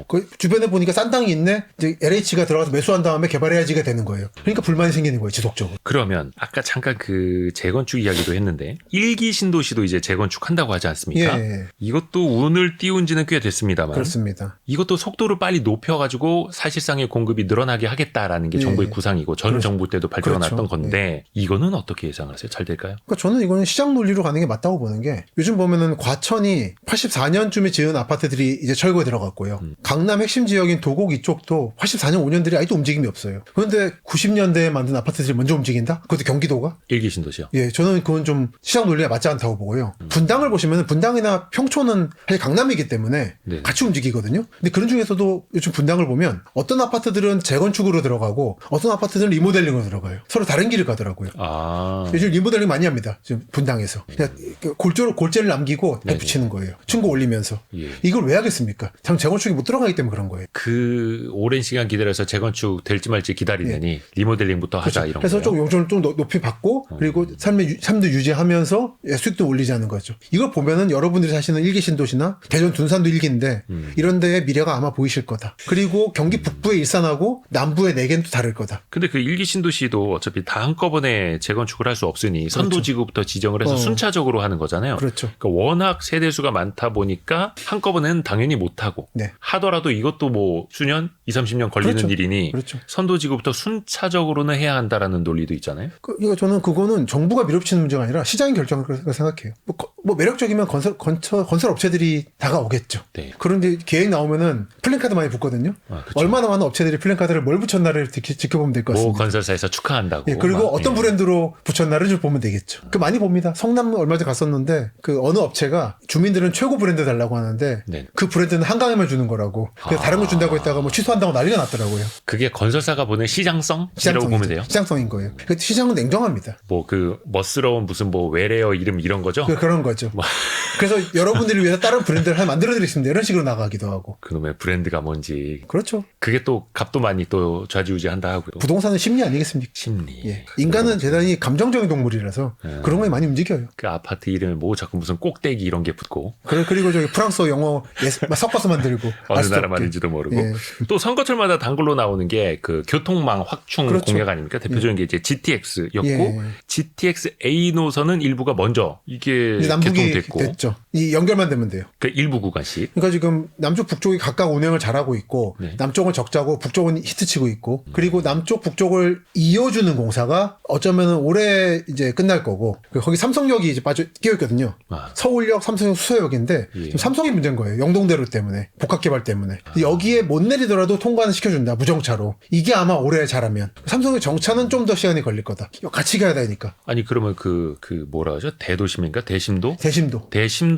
그 주변에 보니까 싼 땅이 있네. 이제 LH가 들어가서 매수한 다음에 개발해야지가 되는 거예요. 그러니까 불만이 생기는 거예요. 지속적으로. 그러면 아까 잠깐 그 재건축 이야기도 했는데 1기 신도시도 이제 재건축한다고 하지 않습니까? 예. 이것도 운을 띄운 지는 꽤 됐습니다만 그렇습니다. 이것도 속도를 빨리 높여가지고 사실상의 공급이 늘어나게 하겠다라는 게 예. 정부의 구상이고 전 그렇죠. 정부 때도 발표가 그렇죠. 났던 건데 이거는 어떻게 예상을 하세요? 잘 될까요? 그러니까 저는 이거는 시장 논리로 가는 게 맞다고 보는 게 요즘 보면은 과천이 84년쯤에 지은 아파트들이 이제 철거에 들어갔고요. 강남 핵심 지역인 도곡 이쪽도 84년 5년들이 아직도 움직임이 없어요. 그런데 90년대에 만든 아파트들이 먼저 움직인다? 그것도 경기도가? 1기 신도시요? 예, 저는 그건 좀 시장 논리가 맞지 않다고 보고요. 분당을 보시면 분당이나 평촌은 사실 강남이기 때문에 네. 같이 움직이거든요. 근데 그런 중에서도 요즘 분당을 보면 어떤 아파트들은 재건축으로 들어가고 어떤 아파트들은 리모델링으로 들어가요. 서로 다른 길을 가더라고요. 요즘 리모델링 많이 합니다. 지금 분당에서. 그냥 골재를 남기고 붙이는 거예요. 층고 올리면서. 예. 이걸 왜 하겠습니까? 참 재건축이 못 들어가기 때문에 그런 거예요. 그 오랜 시간 기다려서 재건축 될지 말지 기다리느니 리모델링부터 하자 이런 그래서 거예요. 좀 용적을 좀 높이 받고 그리고 삶도 유지하면서 수익도 올리자는 거죠. 이걸 보면은 여러분들이 사시는 1기 신도시나 대전 둔산도 1기인데 이런 데의 미래가 아마 보이실 거다. 그리고 경기 북부의 일산하고 남부의 4개는 또 다를 거다. 근데 그 1기 신도시도 어차피 다 한꺼번에 재건축을 할 수 없으니 선도지구부터 지정을 해서 순차적으로 하는 거잖아요. 그렇죠. 그러니까 워낙 세대수가 많다 보니까 한꺼번에는 당연히 못하고 네. 하더라도 이것도 뭐 수년, 20, 30년 걸리는 그렇죠. 일이니 그렇죠. 선도지구부터 순차적으로는 해야 한다라는 논리도 있잖아요. 이거 저는 그거는 정부가 밀어붙이는 문제가 아니라 시장이 결정할 거라고 생각해요. 뭐 매력적이면 건설 업체들이 다가오겠죠. 네. 그런데 계획 나오면은 플랜카드 많이 붙거든요. 그렇죠. 얼마나 많은 업체들이 플랜카드를 뭘 붙였나를 지켜보면 될 것 모 같습니다. 건설사에서 축하한다고. 예, 그리고 막, 어떤 브랜드로 붙였나를 좀 보면 되겠죠. 그 많이 봅니다. 성남 얼마 전에 갔었는데 그 어느 업체가 주민들은 최고 브랜드 달라고 하는데 네. 그 브랜드는 한강에만 주는 거라고. 그래서 다른 거 준다고 했다가 뭐 취소한다고 난리가 났더라고요. 그게 건설사가 보는 시장성이라고 보면 돼요. 시장성인 거예요. 그 시장은 냉정합니다. 뭐 그 멋스러운 무슨 뭐 외래어 이름 이런 거죠? 그런 거죠. 뭐. 그래서 여러분들을 위해서 다른 브랜드를 하나 만들어드리겠습니다. 이런 식으로 나가기도 하고. 그놈의 브랜드가 뭔지. 그렇죠. 그게 또 값도 많이 또 좌지우지한다 하고요. 부동산은 심리 아니겠습니까? 심리. 예. 인간은 대단히 감정적인 동물이라서 그런 거에 많이 움직여요. 그 아파트 이름에 뭐 자꾸 무슨 꼭대기 이런 게 붙고 그리고 저기 프랑스어 영어 막 섞어서 만들고 어느 알 수도 나라 없게. 말인지도 모르고 예. 또 선거철마다 단골로 나오는 게 그 교통망 확충 그렇죠. 공약 아닙니까? 대표적인 게 이제 GTX였고 예. GTX A 노선은 일부가 먼저 이게 이제 남북이 개통됐고 됐죠. 이 연결만 되면 돼요. 그 일부 구간씩. 그러니까 지금 남쪽 북쪽이 각각 운행을 잘하고 있고 네. 남쪽은 적자고 북쪽은 히트치고 있고 그리고 남쪽 북쪽을 이어주는 공사가 어쩌면은 올해 이제 끝날 거고 거기 삼성역이 이제 끼어 있거든요. 아. 서울역, 삼성역, 수서역인데 예. 지금 삼성이 문제인 거예요. 영동대로 때문에 복합개발 때문에 여기에 못 내리더라도 통과는 시켜준다 무정차로. 이게 아마 올해 잘하면 삼성의 정차는 좀 더 시간이 걸릴 거다. 같이 가야 되니까. 아니 그러면 그 뭐라 하죠? 대도심인가? 대심도? 대심도.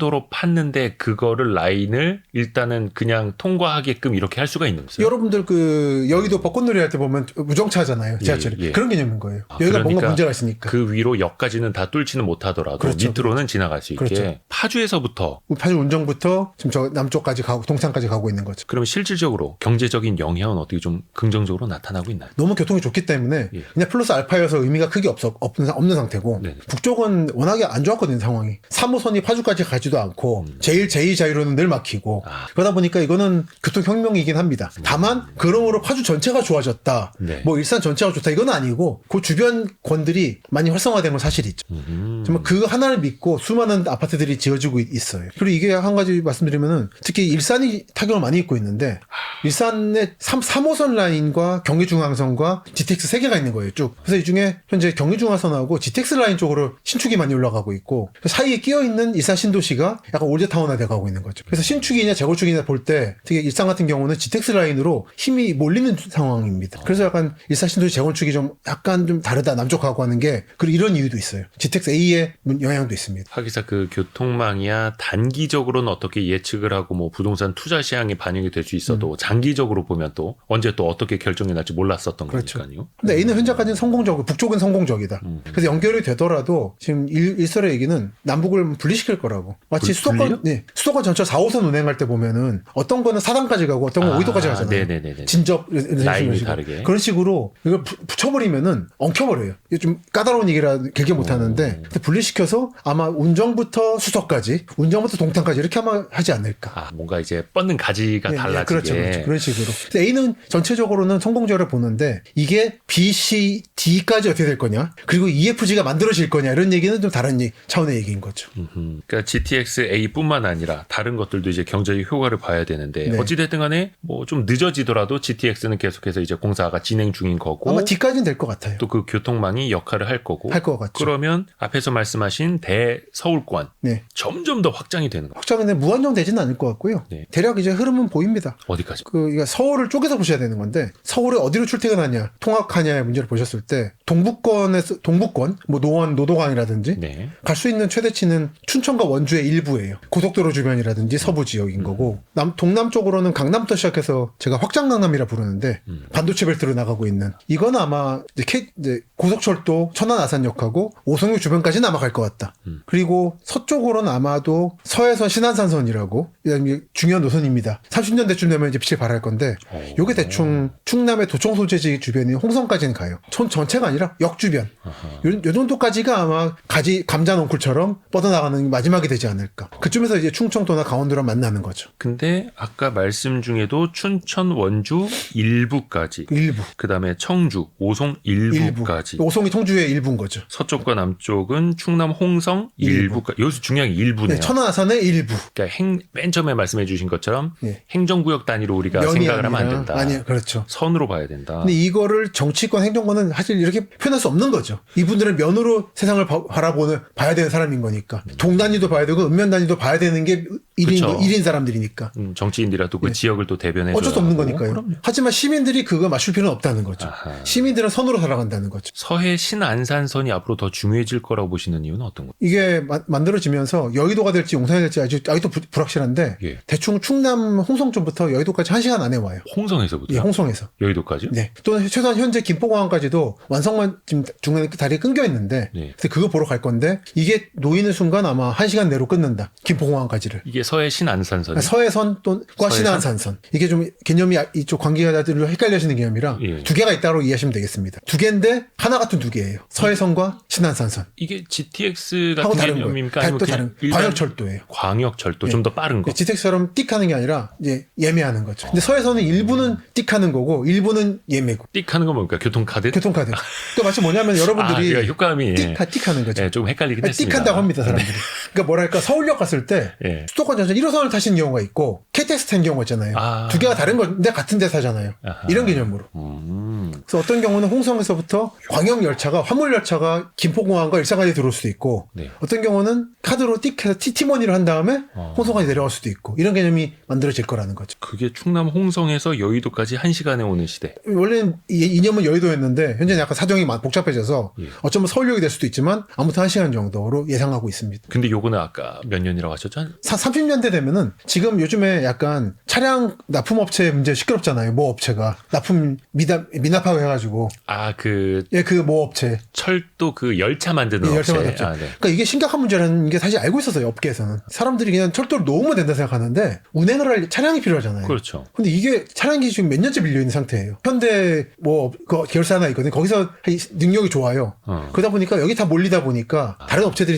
로 팠는데 그거를 라인을 일단은 그냥 통과하게끔 이렇게 할 수가 있는 거죠. 여러분들 그 여의도 벚꽃놀이 할 때 보면 무정차잖아요. 지하철이. 예. 그런 개념인 거예요. 아, 여기가 그러니까 뭔가 문제가 있으니까. 그 위로 역까지는 다 뚫지는 못하더라도 그렇죠. 밑으로는 지나갈 수 있게 그렇죠. 파주에서부터 파주 운정부터 지금 저 남쪽까지 가고 동창까지 가고 있는 거죠. 그러면 실질적으로 경제적인 영향은 어떻게 좀 긍정적으로 나타나고 있나요? 너무 교통이 좋기 때문에 예. 그냥 플러스 알파여서 의미가 크게 없는 상태고 네네. 북쪽은 워낙에 안 좋았거든요 상황이. 3호선이 파주까지 가지도 않고 제2자유로는 늘 막히고 아. 그러다 보니까 이거는 교통혁명이긴 합니다. 다만 그러므로 파주 전체가 좋아졌다. 네. 뭐 일산 전체가 좋다 이건 아니고 그 주변 권들이 많이 활성화된 건 사실이죠. 정말 그 하나를 믿고 수많은 아파트들이 지어지고 있어요. 그리고 이게 한 가지 말씀드리면은 특히 일산이 타격을 많이 입고 있는데 일산의 3호선 라인과 경기중앙선과 GTX 3개가 있는 거예요 쭉. 그래서 이 중에 현재 경기중앙선하고 GTX 라인 쪽으로 신축이 많이 올라가고 있고 그 사이에 끼어있는 일산 신도시가 약간 올드타운화 돼가고 있는 거죠. 그래서 신축이냐 재건축이냐 볼 때 특히 일산 같은 경우는 GTX 라인으로 힘이 몰리는 상황입니다. 그래서 약간 일산 신도시 재건축이 좀 약간 좀 다르다 남쪽하고 하는 게 그리고 이런 이유도 있어요. GTX A의 영향도 있습니다. 하기사 그 교통망이야 단기적으로는 어떻게 예측을 하고 뭐 부동산 투자 시장에 반영이 될 수 있어도 장기적으로 보면 또 언제 또 어떻게 결정이 날지 몰랐었던 그렇죠. 거니까요. 근데 A는 현재까지는 성공적이고 북쪽은 성공적이다. 그래서 연결이 되더라도 지금 일설의 얘기는 남북을 분리시킬 거라고. 마치 분리요? 수도권 전철 4호선 운행할 때 보면은 어떤 거는 사당까지 가고 어떤 건 오이도까지 가잖아요. 네네네. 진접 이런 라인이 식으로. 다르게. 그런 식으로 이걸 붙여버리면은 엉켜버려요. 이게 좀 까다로운 얘기라 길게 못하는데 근데 분리시켜서 아마 운정부터 수서까지, 운정부터 동탄까지 이렇게 아마 하지 않을까. 아, 뭔가 이제 뻗는 가지가 예, 달라지게. 그렇죠. 그런 식으로. 근데 A는 전체적으로는 성공적으로 보는데 이게 B, C, D까지 어떻게 될 거냐 그리고 EFG가 만들어질 거냐 이런 얘기는 좀 다른 차원의 얘기인 거죠. 그러니까 GTX A뿐만 아니라 다른 것들도 이제 경제적 효과를 봐야 되는데 네. 어찌됐든 간에 뭐 좀 늦어지더라도 GTX는 계속해서 이제 공사가 진행 중인 거고 아마 D까지는 될 것 같아요. 또 그 교통망이 역할을 할 거고 할 것 같죠. 그러면 앞에서 말씀하신 대서울권 네. 점점 더 확장이 되는 거예요. 확장은 무한정 되지는 않을 것 같고요. 네. 대략 이제 흐름은 보입니다. 어디까지? 그러니까 서울을 쪼개서 보셔야 되는 건데 서울에 어디로 출퇴근하냐 통학하냐의 문제를 보셨을 때 동북권 뭐 노원 노도강이라든지 네. 갈 수 있는 최대치는 춘천과 원주의 일부예요. 고속도로 주변이라든지 서부 지역인 거고 동남쪽으로는 강남부터 시작해서 제가 확장 강남이라 부르는데 반도체 벨트로 나가고 있는 이건 아마 이제 고속철도 천안 아산역하고 오송역 주변까지는 아마 갈 것 같다. 그리고 서쪽으로는 아마도 서해선 신안산선이라고 중요한 노선입니다. 30년대쯤 되면 이제 빛을 발할 건데 요게 대충 충남의 도청 소재지 주변인 홍성까지는 가요. 전체가 아니라 역 주변. 요 정도까지가 아마 감자 넝쿨처럼 뻗어나가는 마지막이 되지 않을까. 그쯤에서 이제 충청도나 강원도랑 만나는 거죠. 근데 아까 말씀 중에도 춘천 원주 일부까지 일부. 그다음에 청주 오송 일부까지 오송이 청주의 일부인 거죠. 서쪽과 남쪽은 충남 홍성 일부까지 여기서 중요한 게 일부네요. 네, 천안 아산의 일부. 그러니까 맨 처음에 말씀해 주신 것처럼 네. 행정구역 단위로 우리가 생각을 하면 안 된다. 아니요. 그렇죠. 선으로 봐야 된다. 근데 이거를 정치권 행정권은 사실 이렇게 표현할 수 없는 거죠. 이분들은 면으로 세상을 봐야 되는 사람인 거니까. 동 단위도 봐야 되고 읍면 단위도 봐야 되는 게 그쵸. 1인 사람들이니까. 정치인들이라도 그 지역을 또 대변해줘야 어쩔 수 없는 하고. 거니까요. 그럼요. 하지만 시민들이 그거 맞출 필요는 없다는 거죠. 아하. 시민들은 선으로 살아간다는 거죠. 서해 신안산선이 앞으로 더 중요해질 거라고 보시는 이유는 어떤 거예요? 이게 만들어지면서 여의도가 될지 용산이 될지 아직도 불확실한데 예. 대충 충남 홍성 쪽부터 여의도까지 1시간 안에 와요. 홍성에서부터 예, 홍성에서. 여의도까지요? 네. 또는 최소한 현재 김포공항까지도 완성만 지금 중간에 다리에 끊겨 있는데 네. 그래서 그거 보러 갈 건데 이게 놓이는 순간 아마 1시간 내로 끊는다. 김포공항까지를. 이게 서해 신안산선이 서해선 또는 서해선? 신안산선. 이게 좀 개념이 이쪽 관계자들로 헷갈려지는 개념이라 예. 두 개가 있다고 이해하시면 되겠습니다. 두 개인데 하나 같은 두 개예요. 서해선과 신안산선. 이게 GTX 하고 같은 다른 개념입니까? 거예요. 아니면 또 그냥 다른 일반 광역철도예요. 광역철도 좀 더 빠른 거. GTX처럼 띡하는 게 아니라 이제 예매하는 거죠. 근데 서해선은 일부는 띡하는 거고 일부는 예매고. 띡하는 건 뭡니까? 교통카드? 교통카드. 또 마치 뭐냐면 여러분들이 그러니까 효과음이 띡하는 거죠. 좀 헷갈리긴 했습니다. 띡한다고 합니다, 사람들이. 그러니까 뭐랄까 서울역 갔을 때 예. 수도권 전선 1호선을 타시는 경우가 있고 KTX 탄 경우가 있잖아요. 두 개가 다른 건데 같은 데 타잖아요. 아하. 이런 개념으로. 그래서 어떤 경우는 홍성에서부터 광역열차가 화물열차가 김포공항과 일산까지 들어올 수도 있고 네. 어떤 경우는 카드로 띡해서 티머니를 한 다음에 홍성까지 내려갈 수도 있고 이런 개념이 만들어질 거라는 거죠. 그게 충남 홍성에서 여의도까지 1시간에 오는 시대. 원래는 이념은 여의도였는데 현재는 약간 사정이 복잡해져서 예. 어쩌면 서울역이 될 수도 있지만 아무튼 1시간 정도로 예상하고 있습니다. 근데 요거는 아까 몇 년이라고 하셨죠? 30년대 되면은 지금 요즘에 약간 차량 납품업체 문제 시끄럽잖아요. 모 업체가 납품 미납하고 해가지고 그 그 모 업체 철도 그 열차 만드는 예, 열차 업체. 만들었죠. 네. 그러니까 이게 심각한 문제라는 게 사실 알고 있었어요. 업계에서는 사람들이 그냥 철도를 놓으면 된다 생각하는데 운행을 할 차량이 필요하잖아요. 그렇죠. 근데 이게 차량이 지금 몇 년째 밀려 있는 상태예요. 현대 그 계열사 하나 있거든요. 거기서 능력이 좋아요. 그러다 보니까 여기 다 몰리다 보니까 다른 업체들이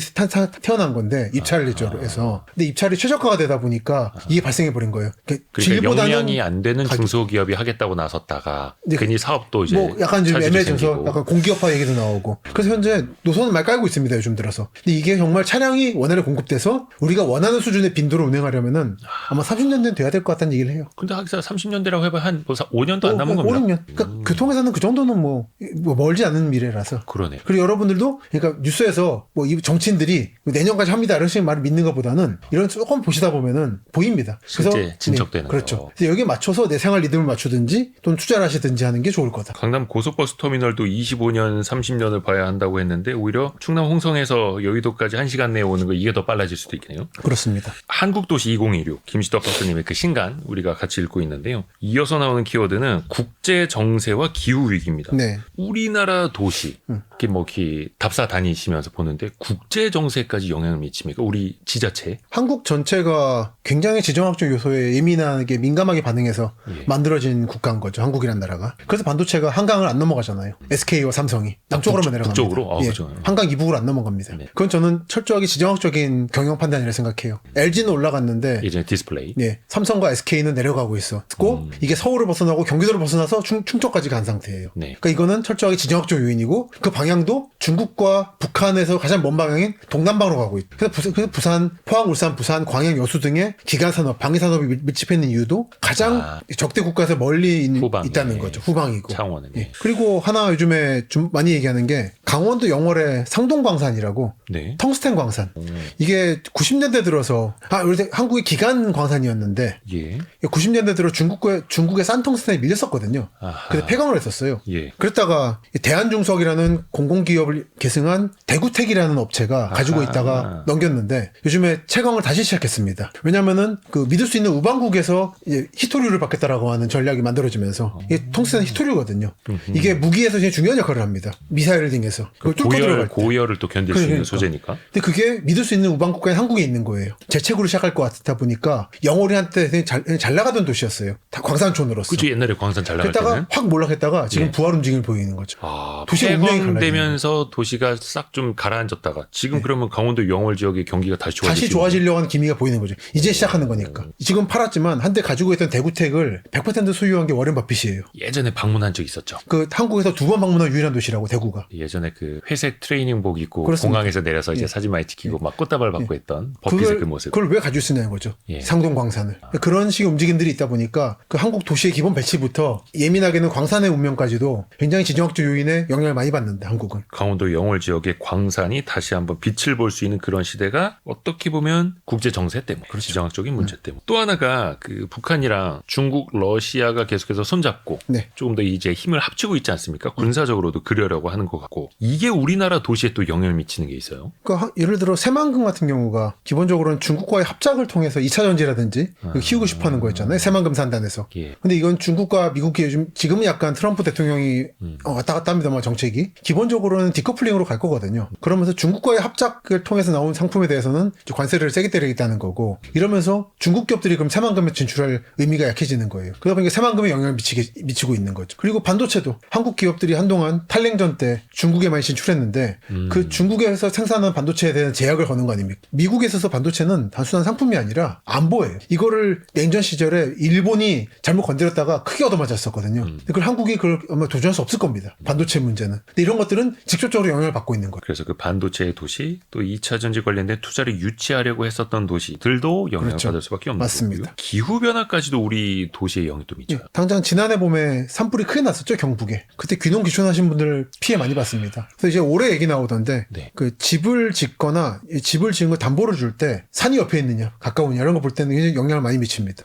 태어난 건데 입찰제로 해서 근데 입찰이 최저가가 되다 보니까 이게 발생해 버린 거예요. 그러니까 역량이 안 되는 중소기업이 하겠다고 나섰다가 괜히 사업도 이제 뭐 약간 좀 차질이 애매해져서 생기고. 약간 공기업화 얘기도 나오고 그래서 현재 노선을 많이 깔고 있습니다. 요즘 들어서. 근데 이게 정말 차량이 원활히 공급돼서 우리가 원하는 수준의 빈도로 운행하려면은 아마 30년대는 돼야 될 것 같다는 얘기를 해요. 근데 하기사 30년대라고 해봐 한 5년도 안 남은 5, 겁니다. 6년. 그러니까 교통에서는 그 정도는 뭐 멀지 않은 미래라서. 그러네. 그리고 여러분들도 그러니까 뉴스에서 뭐 이 정치인들이 내년까지 합니다 이런 식의 말을 믿는 것보다는 이런 조금 보시다 보면은 보입니다. 실제 진척되는 그렇죠. 거. 그래서 여기에 맞춰서 내 생활 리듬을 맞추든지 또는 투자를 하시든지 하는 게 좋을 거다. 강남 고속버스 터미널도 25년, 30년을 봐야 한다고 했는데 오히려 충남 홍성에서 여의도까지 1시간 내에 오는 거 이게 더 빨라질 수도 있겠네요. 그렇습니다. 한국도시 2016 김시덕 박사님의 그 신간 우리가 같이 읽고 있는데요. 이어서 나오는 키워드는 국제 정세와 기후 위기입니다. 네. 우리나라 도시 이렇게 뭐 이렇게 답사 다니시면서 보는데 국제 정세까지 영향을 미칩니까? 우리 지자체? 한국 전체가 굉장히 지정학적 요소에 예민하게 민감하게 반응해서 만들어진 국가인 거죠. 한국이란 나라가. 그래서 반도체가 한강을 안 넘어가잖아요. SK와 삼성이 남쪽으로만 내려갑니다. 북쪽으로? 예. 그렇죠. 한강 이북으로 안 넘어갑니다. 네. 그건 저는 철저하게 지정학적인 경영 판단이라 생각해요. LG는 올라갔는데 예전에 디스플레이. 예, 삼성과 SK는 내려가고 있었고 이게 서울을 벗어나고 경기도를 벗어나서 충청까지 간 상태예요. 네. 그러니까 이거는 철저하게 지정학적 요인이고 그 방향도 중국과 북한에서 가장 먼 방향인 동남방으로 가고 있고 그래서 부산, 포항, 울산, 부산, 광양, 여수 등의 기간산업, 방위산업이 밀집해 있는 이유도 가장 적대 국가에서 멀리 후방에. 있다는 거죠. 후방이고. 창원은. 예. 그리고 하나 요즘에 좀 많이 얘기하는 게 강원도 영월의 상동광산이라고 네. 텅스텐 광산. 이게 90년대 들어서 원래 한국의 기간 광산이었는데 예. 90년대 들어 중국의 싼 텅스텐에 밀렸었거든요. 아하. 그래서 폐광을 했었어요. 예. 그랬다가 대한중석이라는 공공기업을 계승한 대구택이라는 업체가 가지고 아하. 있다가 넘겼는데 요즘에 채광을 다시 시작했습니다. 왜냐면은 그 믿을 수 있는 우방국에서 이제 히토류를 받겠다라고 하는 전략이 만들어지면서 이게 텅스텐은 히토류거든요. 이게 무기에서 굉장히 중요한 역할을 합니다. 미사일 등에서 그걸 뚫고 들어갈 때. 고열을 또 견딜 수 있는 그러니까. 소재니까. 근데 그게 믿을 수 있는 우방국가에 한국에 있는 거예요. 재채구를 시작할 것 같다 보니까 영월이 한때 되게 잘 나가던 도시였어요. 다 광산촌으로서. 그치 옛날에 광산 잘 나갈 때는. 그랬다가 확 몰락했다가 지금 예. 부활 움직임을 보이는 거죠. 도시 폐광되면서 도시가 싹 좀 가라앉았다가 지금 그러면 강원도 영월 지역의 경기가 다시 다시 좋아지려고 하는 기미가 보이는 거죠. 이제 시작하는 거니까. 지금 팔았지만 한때 가지고 있던 대구택을 100% 소유한 게 워렌 버핏이에요. 예전에 방문한 적 있었죠. 그 한국에서 2번 방문한 유일한 도시라고 대구가. 예전에 그 회색 트레이닝복 입고 그렇습니다. 공항에서 내려서 이제 예. 사진 많이 찍히고 막 꽃다발 받고 했던 버핏의 그 모습. 그걸 왜 가지고 쓰냐는 거죠. 예. 상동광산을. 그런 식의 움직임들이 있다 보니까 그 한국 도시의 기본 배치부터 예민하게는 광산의 운명까지도 굉장히 지정학적 요인에 영향을 많이 받는다. 한국은. 강원도 영월 지역의 광산이 다시 한번 빛을 볼 수 있는 그런 시대가 어떻게 보면 국제 정세 때문에 그렇죠. 지정학적인 문제 때문에 또 하나가 그 북한이랑 중국, 러시아가 계속해서 손잡고 네. 조금 더 이제 힘을 합치고 있지 않습니까? 군사적으로도 그러려고 하는 것 같고 이게 우리나라 도시에 또 영향을 미치는 게 있어요. 그러니까 예를 들어 새만금 같은 경우가 기본적으로는 중국과의 합작을 통해서 2차 전지라든지 키우고 싶어하는 거였잖아요. 새만금 산단에서. 예. 근데 이건 중국과 미국이 요즘 지금은 약간 트럼프 대통령이 왔다 갔다 합니다만 정책이 기본적으로는 디커플링으로 갈 거거든요. 그러면서 중국과의 합작을 통해서 나온 상품에 대해서는 이제 관세를 세게 때리겠다는 거고 이러면서 중국 기업들이 그럼 새만금에 진출할 의미가 약해지는 거예요. 그러다 보니까 새만금에 영향을 미치고 있는 거죠. 그리고 반도체도 한국 기업들이 한동안 탈냉전 때 중국에 많이 진출했는데 그 중국에서 생산한 반도체에 대한 제약을 거는 거 아닙니까? 미국에 있어서 반도체는 단순한 상품이 아니라 안보예요. 이거를 냉전 시절에 일본이 잘못 건드렸다가 크게 얻어맞았었거든요. 그걸 한국이 그걸 아마 도전할 수 없을 겁니다. 반도체 문제는. 근데 이런 것들은 직접적으로 영향을 받고 있는 거예요. 그래서 그 반도체의 도시 또 2차 전지 관련된 투자를 유치하려고 했었던 도시들도 영향을 그렇죠. 받을 수밖에 없는 맞습니다. 거고요. 기후 변화까지도 우리 도시에 영향이 또 미쳐요. 당장 지난해 봄에 산불이 크게 났었죠, 경북에. 그때 귀농 귀촌하신 분들 피해 많이 봤습니다. 그래서 이제 올해 얘기 나오던데 네. 그 집을 짓거나 이 집을 지은 거 담보를 줄 때 산이 옆에 있느냐 가까우냐 이런 거 볼 때는 굉장히 영향을 많이 미칩니다.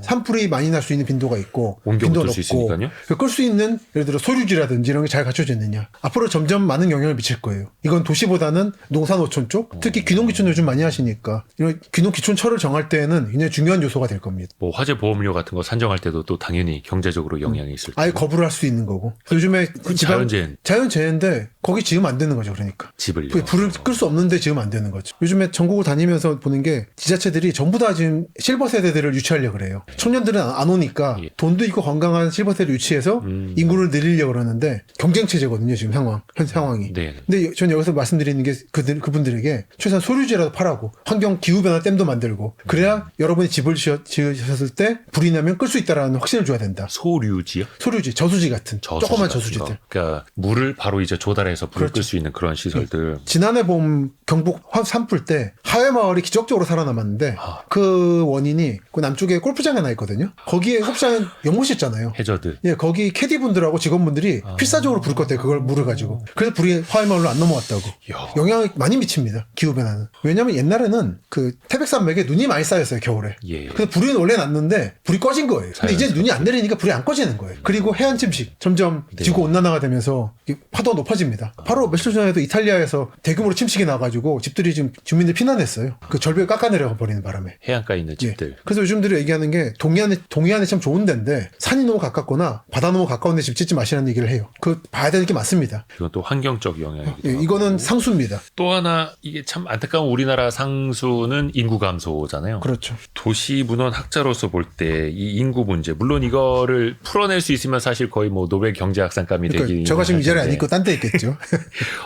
산불이 많이 날 수 있는 빈도가 있고 옮겨 빈도가 붙을 수 높고 있으니까요. 끌 수 있는 예를 들어 소류지라든지 이런 게 잘 갖춰져 있느냐 앞으로 점점 많은 영향을 미칠 거예요. 이건 도시보다는 농산어촌 쪽 특히 귀농귀촌 요즘 많이 하시니까 이런 귀농귀촌철을 정할 때에는 굉장히 중요한 요소가 될 겁니다. 뭐 화재 보험료 같은 거 산정할 때도 또 당연히 경제적으로 영향이 있을 아예 테고. 거부를 할 수 있는 거고 요즘에 그 자연재해 자연재해인데 거기 지으면 안 되는 거죠. 그러니까 집을요. 불을 끌 수 없는데 지으면 안 되는 거죠. 요즘에 전국을 다니면서 보는 게 지자체들이 전부 다 지금 실버 세대들을 유치하려고 그래요. 청년들은 안 오니까 예. 돈도 있고 건강한 실버 세대를 유치해서 인구를 늘리려고 그러는데 경쟁 체제거든요. 지금 현 상황이. 네. 근데 전 여기서 말씀드리는 게 그분들에게 최소한 소류지라도 파라고 환경 기후변화 댐도 만들고 그래야 여러분이 집을 지으셨을 때 불이 나면 끌 수 있다라는 확신을 줘야 된다. 소류지요? 소류지, 저수지 같은 조그만 같은 저수지들. 거. 그러니까 물을 바로 이제 조달해서 불을 그렇죠. 끌 수 있는 그런 시설들. 지난해 봄 경북 산불 때 하회마을이 기적적으로 살아남았는데 그 원인이 그 남쪽에 골프장이 하나 있거든요. 거기에 골프장 연못이었잖아요. 해저드. 예, 거기 캐디분들하고 직원분들이 필사적으로 불 껐대요. 그걸 물을 가지고. 그래서 불이 하회마을로 안 넘어왔다고. 야. 영향이 많이 미칩니다. 기후변화는. 왜냐하면 옛날에는 그 태백산맥에 눈이 많이 쌓였어요. 겨울에. 예. 그래서 불이 원래 났는데 불이 꺼진 거예요. 근데 이제 눈이 안 내리니까 불이 안 꺼지는 거예요. 그리고 해안 침식 점점 네. 지구 온난화가 되면서 파도가 높아집니다. 바로 며칠 전에도 이탈리아에서 대규모로 침식이 나가지고 집들이 지금 주민들 피난했어요. 그 절벽 깎아내려 버리는 바람에. 해안가에 있는 예. 집들. 그래서 요즘들이 얘기하는 게 동해안이 참 좋은 데인데 산이 너무 가깝거나 바다 너무 가까운 데 집 짓지 마시라는 얘기를 해요. 그 봐야 되는 게 맞습니다. 이건 또 환경적 영향이기도 예, 하고. 이거는 상수입니다. 또 하나 이게 참 안타까운 우리나라 상수는 인구 감소잖아요. 그렇죠. 도시 문헌 학자로서 볼 때 이 인구 문제 물론 이거를 풀어낼 수 있으면 사실 거의 뭐 노벨 경제학상감이 되기 그러니까 저가 지금 이 자리에 안 있고 딴 데 있겠죠.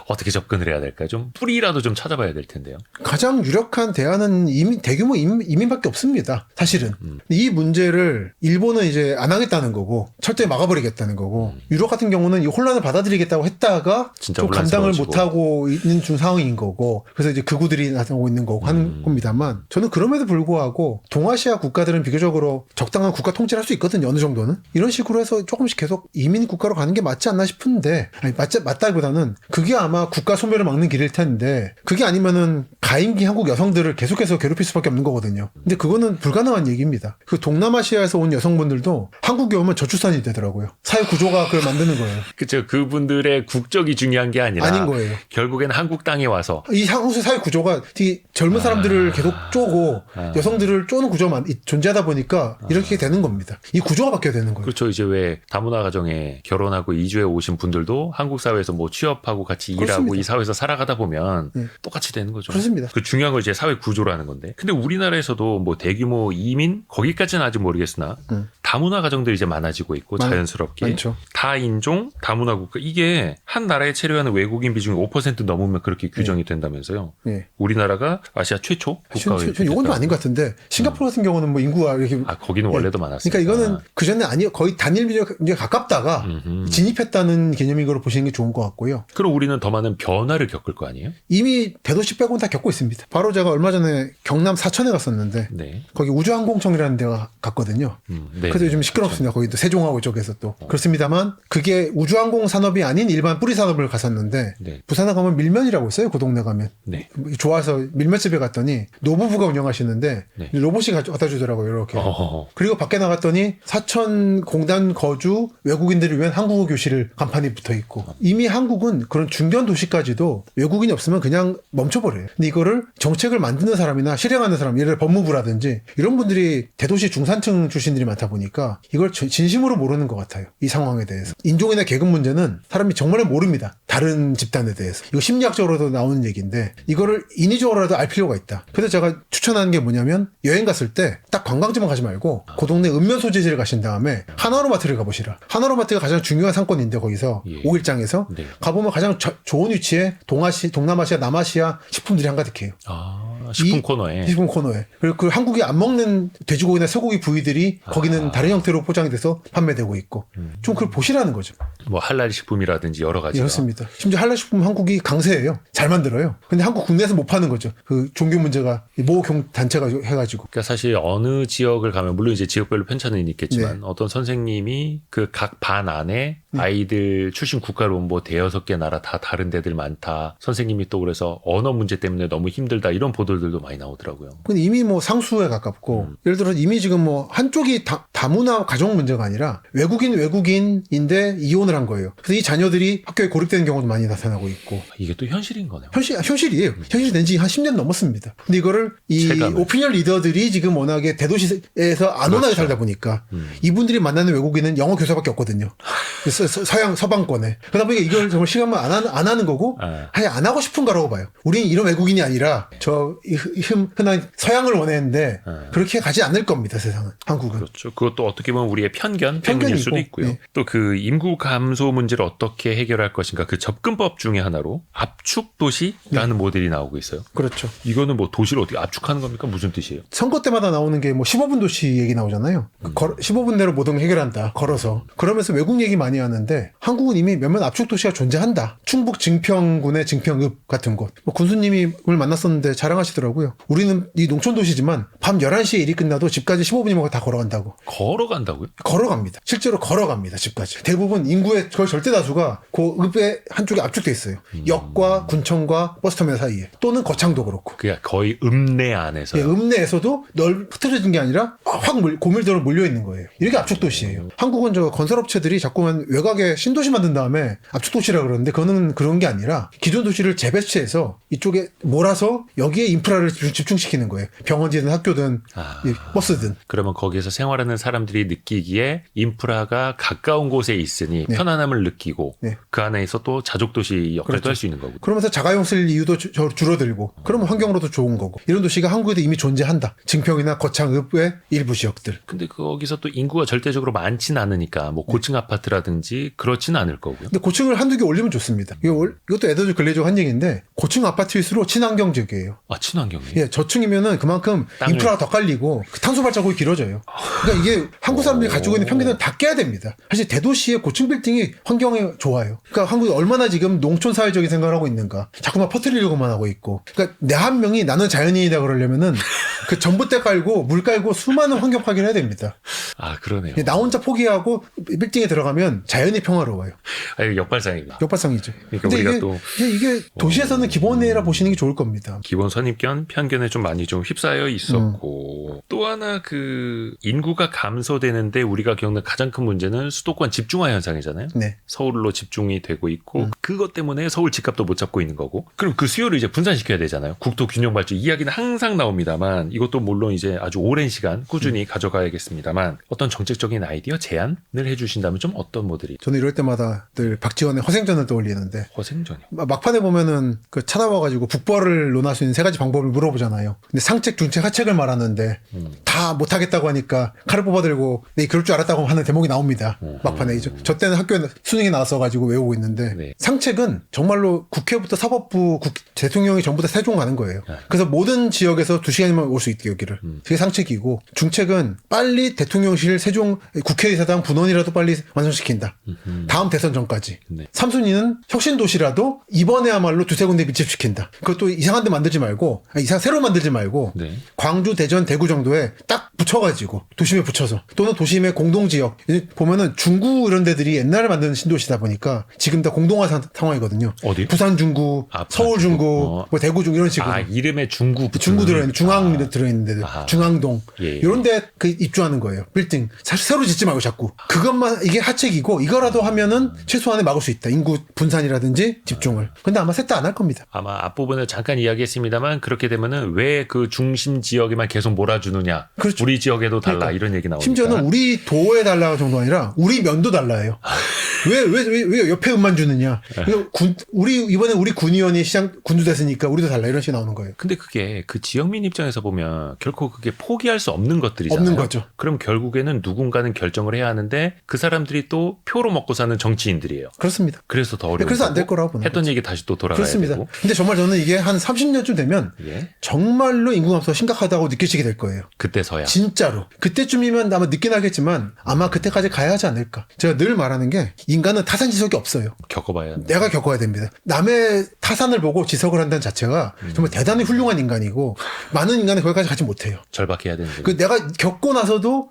어떻게 접근을 해야 될까? 좀 뿌리라도 좀 찾아봐야 될 텐데요. 가장 유력한 대안은 대규모 이민밖에 없습니다. 사실은. 이 문제를 일본은 이제 안 하겠다는 거고 철저히 막아버리겠다는 거고 유럽 같은 경우는 이 혼란을 받아들이겠다고 했다가 진짜 좀 감당을 혼란스러워지고. 못하고 있는 중 상황인 거고 그래서 이제 극우들이 나타나고 있는 거고 하는 겁니다만 저는 그럼에도 불구하고 동아시아 국가들은 비교적으로 적당한 국가 통치를 할 수 있거든요. 어느 정도는. 이런 식으로 해서 조금씩 계속 이민 국가로 가는 게 맞지 않나 싶은데 아니 맞다기보다는 그게 아마 국가 소멸을 막는 길일 텐데 그게 아니면은 가임기 한국 여성들을 계속해서 괴롭힐 수밖에 없는 거거든요. 근데 그거는 불가능한 얘기입니다. 그 동남아시아에서 온 여성분들도 한국에 오면 저출산이 되더라고요. 사회 구조가 그걸 만드는 거예요. 그렇죠. 그분들의 국적이 중요한 게 아니라 아닌 거예요. 결국엔 한국 땅에 와서 이 한국 사회 구조가 되게 젊은 사람들을 계속 쪼고 여성들을 쪼는 구조가 존재하다 보니까 이렇게 되는 겁니다. 이 구조가 바뀌어야 되는 거예요. 그렇죠. 이제 왜 다문화 가정에 결혼하고 이주해 오신 분들도 한국 사회에서 뭐 취업하고 같이 일하고 그렇습니다. 이 사회에서 살아가다 보면 똑같이 되는 거죠. 그렇습니다. 그 중요한 건 이제 사회 구조라는 건데. 근데 우리나라에서도 뭐 대규모 이민 거기까지는 아직 모르겠으나 다문화 가정들이 이제 많아지고 있고 자연스럽게 많죠. 다인종 다문화 국가 이게 한 나라에 체류하는 외국인 비중이 5% 넘으면 그렇게 규정이 된다면서요. 예. 우리나라가 아시아 최초 국가가 전 요건 좀 아닌 것 같은데 싱가포르 같은 경우는 뭐 인구가 이렇게 거기는 원래도 많았으니까. 그러니까 이거는 그 전에 거의 단일 민족에 가깝다가 진입했다는 개념인 걸로 보시는 게 좋은 것 같고요. 그럼 우리는 더 많은 변화를 겪을 거 아니에요? 이미 대도시 빼고는 다 겪고 있습니다. 바로 제가 얼마 전에 경남 사천에 갔었는데 네. 거기 우주항공청이라는 데가 갔거든요. 네. 그래서 요즘 시끄럽습니다. 거기도 세종하고 이쪽에서 또. 그렇습니다만 그게 우주항공 산업이 아닌 일반 뿌리 산업을 갔었는데 네. 부산에 가면 밀면이라고 있어요. 그 동네 가면. 네. 좋아서 밀면집에 갔더니 노부부가 운영하시는데 네. 로봇이 갖다 주더라고요. 이렇게. 어허허. 그리고 밖에 나갔더니 사천 공단 거주 외국인들을 위한 한국어 교실을 간판이 붙어 있고 이미 한국은 그런 중견 도시까지도 외국인이 없으면 그냥 멈춰버려요. 근데 이거를 정책을 만드는 사람이나 실행하는 사람, 예를 들어 법무부라든지 이런 분들이 대도시 중산층 출신들이 많다 보니까 이걸 진심으로 모르는 것 같아요. 이 상황에 대해서. 인종이나 계급 문제는 사람이 정말 모릅니다. 다른 집단에 대해서. 이거 심리학적으로도 나오는 얘기인데 이거를 인위적으로라도 알 필요가 있다. 그래서 제가 추천하는 게 뭐냐면 여행 갔을 때 딱 관광지만 가지 말고 그 동네 읍면 소재지를 가신 다음에 하나로마트를 가보시라. 하나로마트가 가장 중요한 상권인데 거기서 예. 5일장에서 네. 가보면 가장 좋은 위치에 동남아시아, 남아시아 식품들이 한가득해요. 아, 식품 코너에. 식품 코너에. 그리고 그 한국이 안 먹는 돼지고기나 소고기 부위들이 거기는 다른 형태로 포장이 돼서 판매되고 있고 좀 그걸 보시라는 거죠. 뭐 할랄 식품이라든지 여러 가지가. 그렇습니다. 심지어 할랄 식품 한국이 강세예요. 잘 만들어요. 근데 한국 국내에서 못 파는 거죠. 그 종교 문제가 모 단체가 해가지고. 그러니까 사실 어느 지역을 가면 물론 이제 지역별로 편차는 있겠지만 어떤 선생님이 그 각 반 안에 아이들 출신 국가로 뭐 대여섯 개 나라 다 다른 데들 많다. 선생님이 또 그래서 언어 문제 때문에 너무 힘들다 이런 보도들도 많이 나오더라고요. 근데 이미 뭐 상수에 가깝고 예를 들어 이미 지금 뭐 한쪽이 다문화 가족 문제가 아니라 외국인인데 이혼을 한 거예요. 그래서 이 자녀들이 학교에 고립되는 경우도 많이 나타나고 있고. 이게 또 현실인 거네요. 현실이에요. 현실이 된 지 한 10년 넘었습니다. 근데 이거를 이 체감을. 오피니언 리더들이 지금 워낙에 대도시에서 안 그렇죠. 온화하게 살다 보니까 이분들이 만나는 외국인은 영어 교사밖에 없거든요. 서방권에. 그러다 보니까 이걸 정말 시간만 안 하는 거고 아예 안 하고 싶은 거라고 봐요. 우리는 이런 외국인이 아니라 흔한 서양을 원했는데 그렇게 가지 않을 겁니다. 세상은. 한국은. 그렇죠. 그것도 어떻게 보면 우리의 편견일 수도 있고, 있고요. 예. 또 그 인구 감소 문제를 어떻게 해결할 것인가 그 접근법 중에 하나로 압축 도시라는 모델이 나오고 있어요. 그렇죠. 이거는 뭐 도시를 어떻게 압축하는 겁니까? 무슨 뜻이에요? 선거 때마다 나오는 게 뭐 15분 도시 얘기 나오잖아요. 15분 내로 모든 걸 해결한다. 걸어서. 그러면서 외국 얘기 많이 하는데 한국은 이미 몇몇 압축 도시가 존재한다. 충북 증평군의 증평읍 같은 곳. 뭐 군수님을 만났었는데 자랑하시더라고요. 우리는 이 농촌 도시지만 밤 11시에 일이 끝나도 집까지 15분이면 다 걸어간다고. 걸어간다고요? 걸어갑니다. 실제로 걸어갑니다. 집까지. 대부분 인구의 거의 절대 다수가 그 읍의 한쪽에 압축돼 있어요. 역과 군청과 버스터미널 사이에. 또는 거창도 그렇고. 그게 거의 읍내 안에서. 예, 읍내에서도 흩어진 게 아니라 고밀도로 몰려 있는 거예요. 이렇게 압축 도시예요. 한국은 저 건설업체들이 자꾸만 외곽에 신도시 만든 다음에 압축 도시라 그러는데 그거는 그런 게 아니라 기존 도시를 재배치해서 이쪽에 몰아서 여기에 인프라를 집중시키는 거예요. 병원이든 학교든 버스든. 그러면 거기에서 생활하는 사람들이 느끼기에 인프라가 가까운 곳에 있으니 편안함을 느끼고 그 안에서 또 자족도시 역할도 할 수 있는 거고. 그러면서 자가용 쓸 이유도 줄어들고 그러면 환경으로도 좋은 거고. 이런 도시가 한국에도 이미 존재한다. 증평이나 거창읍의 일부 지역들. 근데 거기서 또 인구가 절대적으로 많진 않으니까 뭐 고층 아파트라든지 그렇진 않을 거고요. 근데 고층을 한두 개 올리면 좋습니다. 이것도 에더즈 근래적 한 얘기인데 고층 아파트일수록 친환경 지역이에요. 아, 친환경이. 예, 저층이면은 그만큼 인프라가 더 깔리고 탄소 발자국이 길어져요. 그러니까 이게 한국 사람들이 가지고 있는 편견을 다 깨야 됩니다. 사실 대도시의 고층 빌딩이 환경에 좋아요. 그러니까 한국이 얼마나 지금 농촌 사회적인 생각을 하고 있는가. 자꾸만 퍼뜨리려고만 하고 있고. 그러니까 내 한 명이 나는 자연인이다 그러려면은 그 전봇대 깔고 물 깔고 수많은 환경 파괴를 해야 됩니다. 아, 그러네요. 나 혼자 포기하고 빌딩에 들어가면 자연이 평화로워요. 아, 이거 역발상이다. 역발상이죠. 그러니까 근데 우리가 또 이게 도시에서는 기본이라 보시는 게 좋을 겁니다. 기본 선입견, 편견에 좀 많이 좀 휩싸여 있었고 또 하나 그 인구가 감소되는데 우리가 겪는 가장 큰 문제는 수도권 집중화 현상이잖아요. 네. 서울로 집중이 되고 있고 그것 때문에 서울 집값도 못 잡고 있는 거고. 그럼 그 수요를 이제 분산시켜야 되잖아요. 국토 균형 발전 이야기는 항상 나옵니다만 이것도 물론 이제 아주 오랜 시간 꾸준히 가져가야겠습니다만 어떤 정책적인 아이디어 제안을 해주신다면 좀 어떤 모델이? 저는 이럴 때마다 늘 박지원의 허생전을 떠올리는데 허생전이요. 막판에 보면은 그 찾아와가지고 국벌을 논할 수 있는 세 가지 방법을 물어보잖아요. 근데 상책, 중책, 하책을 말하는데 다 못하겠다고 하니까 칼을 뽑아들고 네 그럴 줄 알았다고 하는 대목이 나옵니다. 막판에 저 때는 학교에 수능에 나왔어가지고 외우고 있는데 네. 상책은 정말로 국회부터 사법부, 대통령이 전부 다 세종 가는 거예요. 그래서 모든 지역에서 2시간이면 올 수 있게 여기를. 그게 상책이고 중책은 빨리 대통령실, 세종, 국회의사당 분원이라도 빨리 완성시킨다. 다음 대선 전까지. 네. 3순위는 혁신도시라도 이번에야말로 두세 군데 밀집시킨다. 그것도 이상한 데 만들지 말고 새로 만들지 말고 네. 광주, 대전, 대구 정도에 딱 붙여가지고 도심에 붙여서 또는 도심의 공동지역 보면은 중구 이런 데들이 옛날에 만든 신도시다 보니까 지금 다 공동화 상황이거든요. 어디? 부산 중구, 서울 중구, 뭐 대구 중구 이런 식으로. 아, 이름에 중구 중구 들어있는 중앙 들어있는 데들, 중앙동 예. 이런 데 그 입주하는 거예요. 빌딩 사실 새로 짓지 말고 자꾸 그것만 이게 하책이고 이거라도 하면은 최소한에 막을 수 있다. 인구 분산이라든지 집중을. 근데 아마 셋 다 안 할 겁니다. 아마 앞부분을 잠깐 이야기했습니다만 그렇게 되면은 왜 그 중심 지역에만 계속 몰아주느냐. 그렇죠. 우리 지역에도 달라 그러니까. 이런 얘기 나오니까. 심지어는 우리 도에 달라 정도 아니라 우리 면도 달라요. 왜 옆에 음만 주느냐. 이거 우리 군의원이 시장 군주 됐으니까 우리도 달라. 이런 식으로 나오는 거예요. 근데 그게 그 지역민 입장에서 보면 결코 그게 포기할 수 없는 것들이잖아요. 없는 거죠. 그럼 결국에는 누군가는 결정을 해야 하는데 그 사람들이 또 표로 먹고 사는 정치인들이에요. 그렇습니다. 그래서 더 어려운 그래서 안 될 거고, 거라고 보는 했던 거죠. 얘기 다시 또 돌아가야 그렇습니다. 되고. 근데 정말 저는 이게 한 30년쯤 되면 예. 정말로 인구 감소가 심각하다고 느끼시게 될 거예요. 그때서야. 진짜로. 그때쯤이면 아마 늦긴 하겠지만 아마 그때까지 가야 하지 않을까. 제가 늘 말하는 게 인간은 타산 지석이 없어요. 겪어봐야 합니다. 내가 겪어야 됩니다. 남의 타산을 보고 지석을 한다는 자체가 정말 대단히 훌륭한 인간이고 많은 인간은 거기까지 가지 못해요. 절박해야 되는 그 내가 겪고 나서도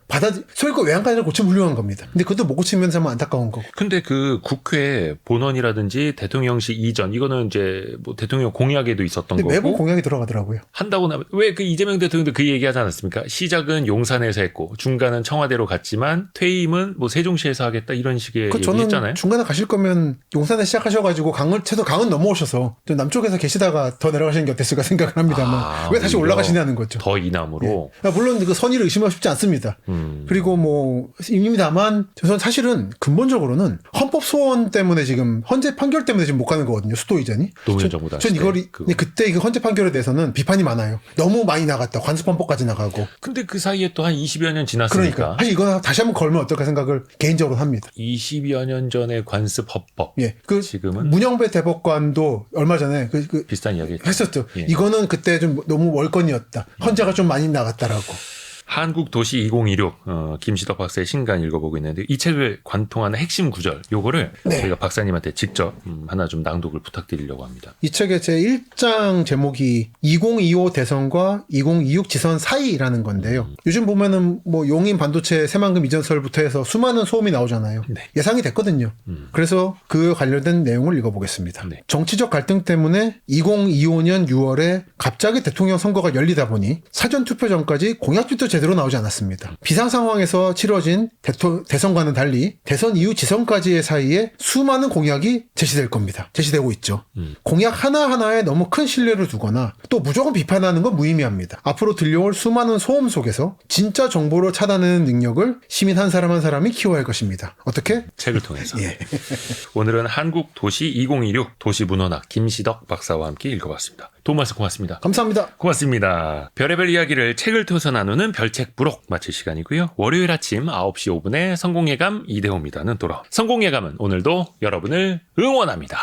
소유권 외양간을 고치면 훌륭한 겁니다. 근데 그것도 못 고치면 정말 안타까운 거고. 근데 그 국회 본원이라든지 대통령실 이전 이거는 이제 뭐 대통령 공약에도 있었던 근데 거고 매번 공약이 들어가더라고요. 한다고 나면 왜 그 이재명 대통령도 그 얘기하지 않았습니까? 시작은 용산에서 했고 중간은 청와대로 갔지만 퇴임은 뭐 세종시에서 하겠다 이런 식의 저는 얘기했잖아요. 중간에 가실 거면 용산에 시작하셔가지고 최소 강은 넘어오셔서 좀 남쪽에서 계시다가 더 내려가시는 게 어땠을까 생각을 합니다만 왜 다시 올라가시냐는 거죠. 더 이남으로. 예. 물론 그 선의를 의심하고 싶지 않습니다. 그리고 뭐 입니다만 저는 사실은 근본적으로는 헌법 소원 때문에 지금 헌재 판결 때문에 지금 못 가는 거거든요. 수도 이전이. 노무현 정부 당시 전 이걸 그거. 그때 그 헌재 판결에 대해서는 비판이 많아요. 너무 많이 나갔다. 관습헌법까지 나가고. 근데 그 사이에 또 한 20여 년 지났으니까. 그러니까 사실 이거 다시 한번 걸면 어떨까 생각을 개인적으로 합니다. 20여 년 전의 관습 헌법. 예, 그 지금은 문영배 대법관도 얼마 전에 비슷한 이야기 했었죠. 예. 이거는 그때 좀 너무 월권이었다. 헌재가 좀 많이 나갔다라고. 한국도시 2026 김시덕 박사의 신간 읽어보고 있는데 이 책을 관통하는 핵심 구절 요거를 네. 저희가 박사님한테 직접 하나 좀 낭독을 부탁드리려고 합니다. 이 책의 제 1장 제목이 2025 대선과 2026 지선 사이라는 건데요. 요즘 보면은 뭐 용인 반도체 새만금 이전설부터 해서 수많은 소음이 나오잖아요. 네. 예상이 됐거든요. 그래서 그 관련된 내용을 읽어보겠습니다. 네. 정치적 갈등 때문에 2025년 6월에 갑자기 대통령 선거가 열리다 보니 사전투표 전까지 공약집도 제대로 나오지 않았습니다. 비상 상황에서 치러진 대선과는 달리 대선 이후 지선까지의 사이에 수많은 공약이 제시될 겁니다. 제시되고 있죠. 공약 하나하나에 너무 큰 신뢰를 두거나 또 무조건 비판하는 건 무의미합니다. 앞으로 들려올 수많은 소음 속에서 진짜 정보를 찾아내는 능력을 시민 한 사람 한 사람이 키워야 할 것입니다. 어떻게? 책을 통해서. 예. 오늘은 한국도시 2026 도시문헌학 김시덕 박사와 함께 읽어봤습니다. 도움 말씀 고맙습니다. 감사합니다. 고맙습니다. 별의별 이야기를 책을 통해서 나누는 별책 부록 마칠 시간이고요. 월요일 아침 9시 5분에 성공예감 이대호입니다는 돌아. 성공예감은 오늘도 여러분을 응원합니다.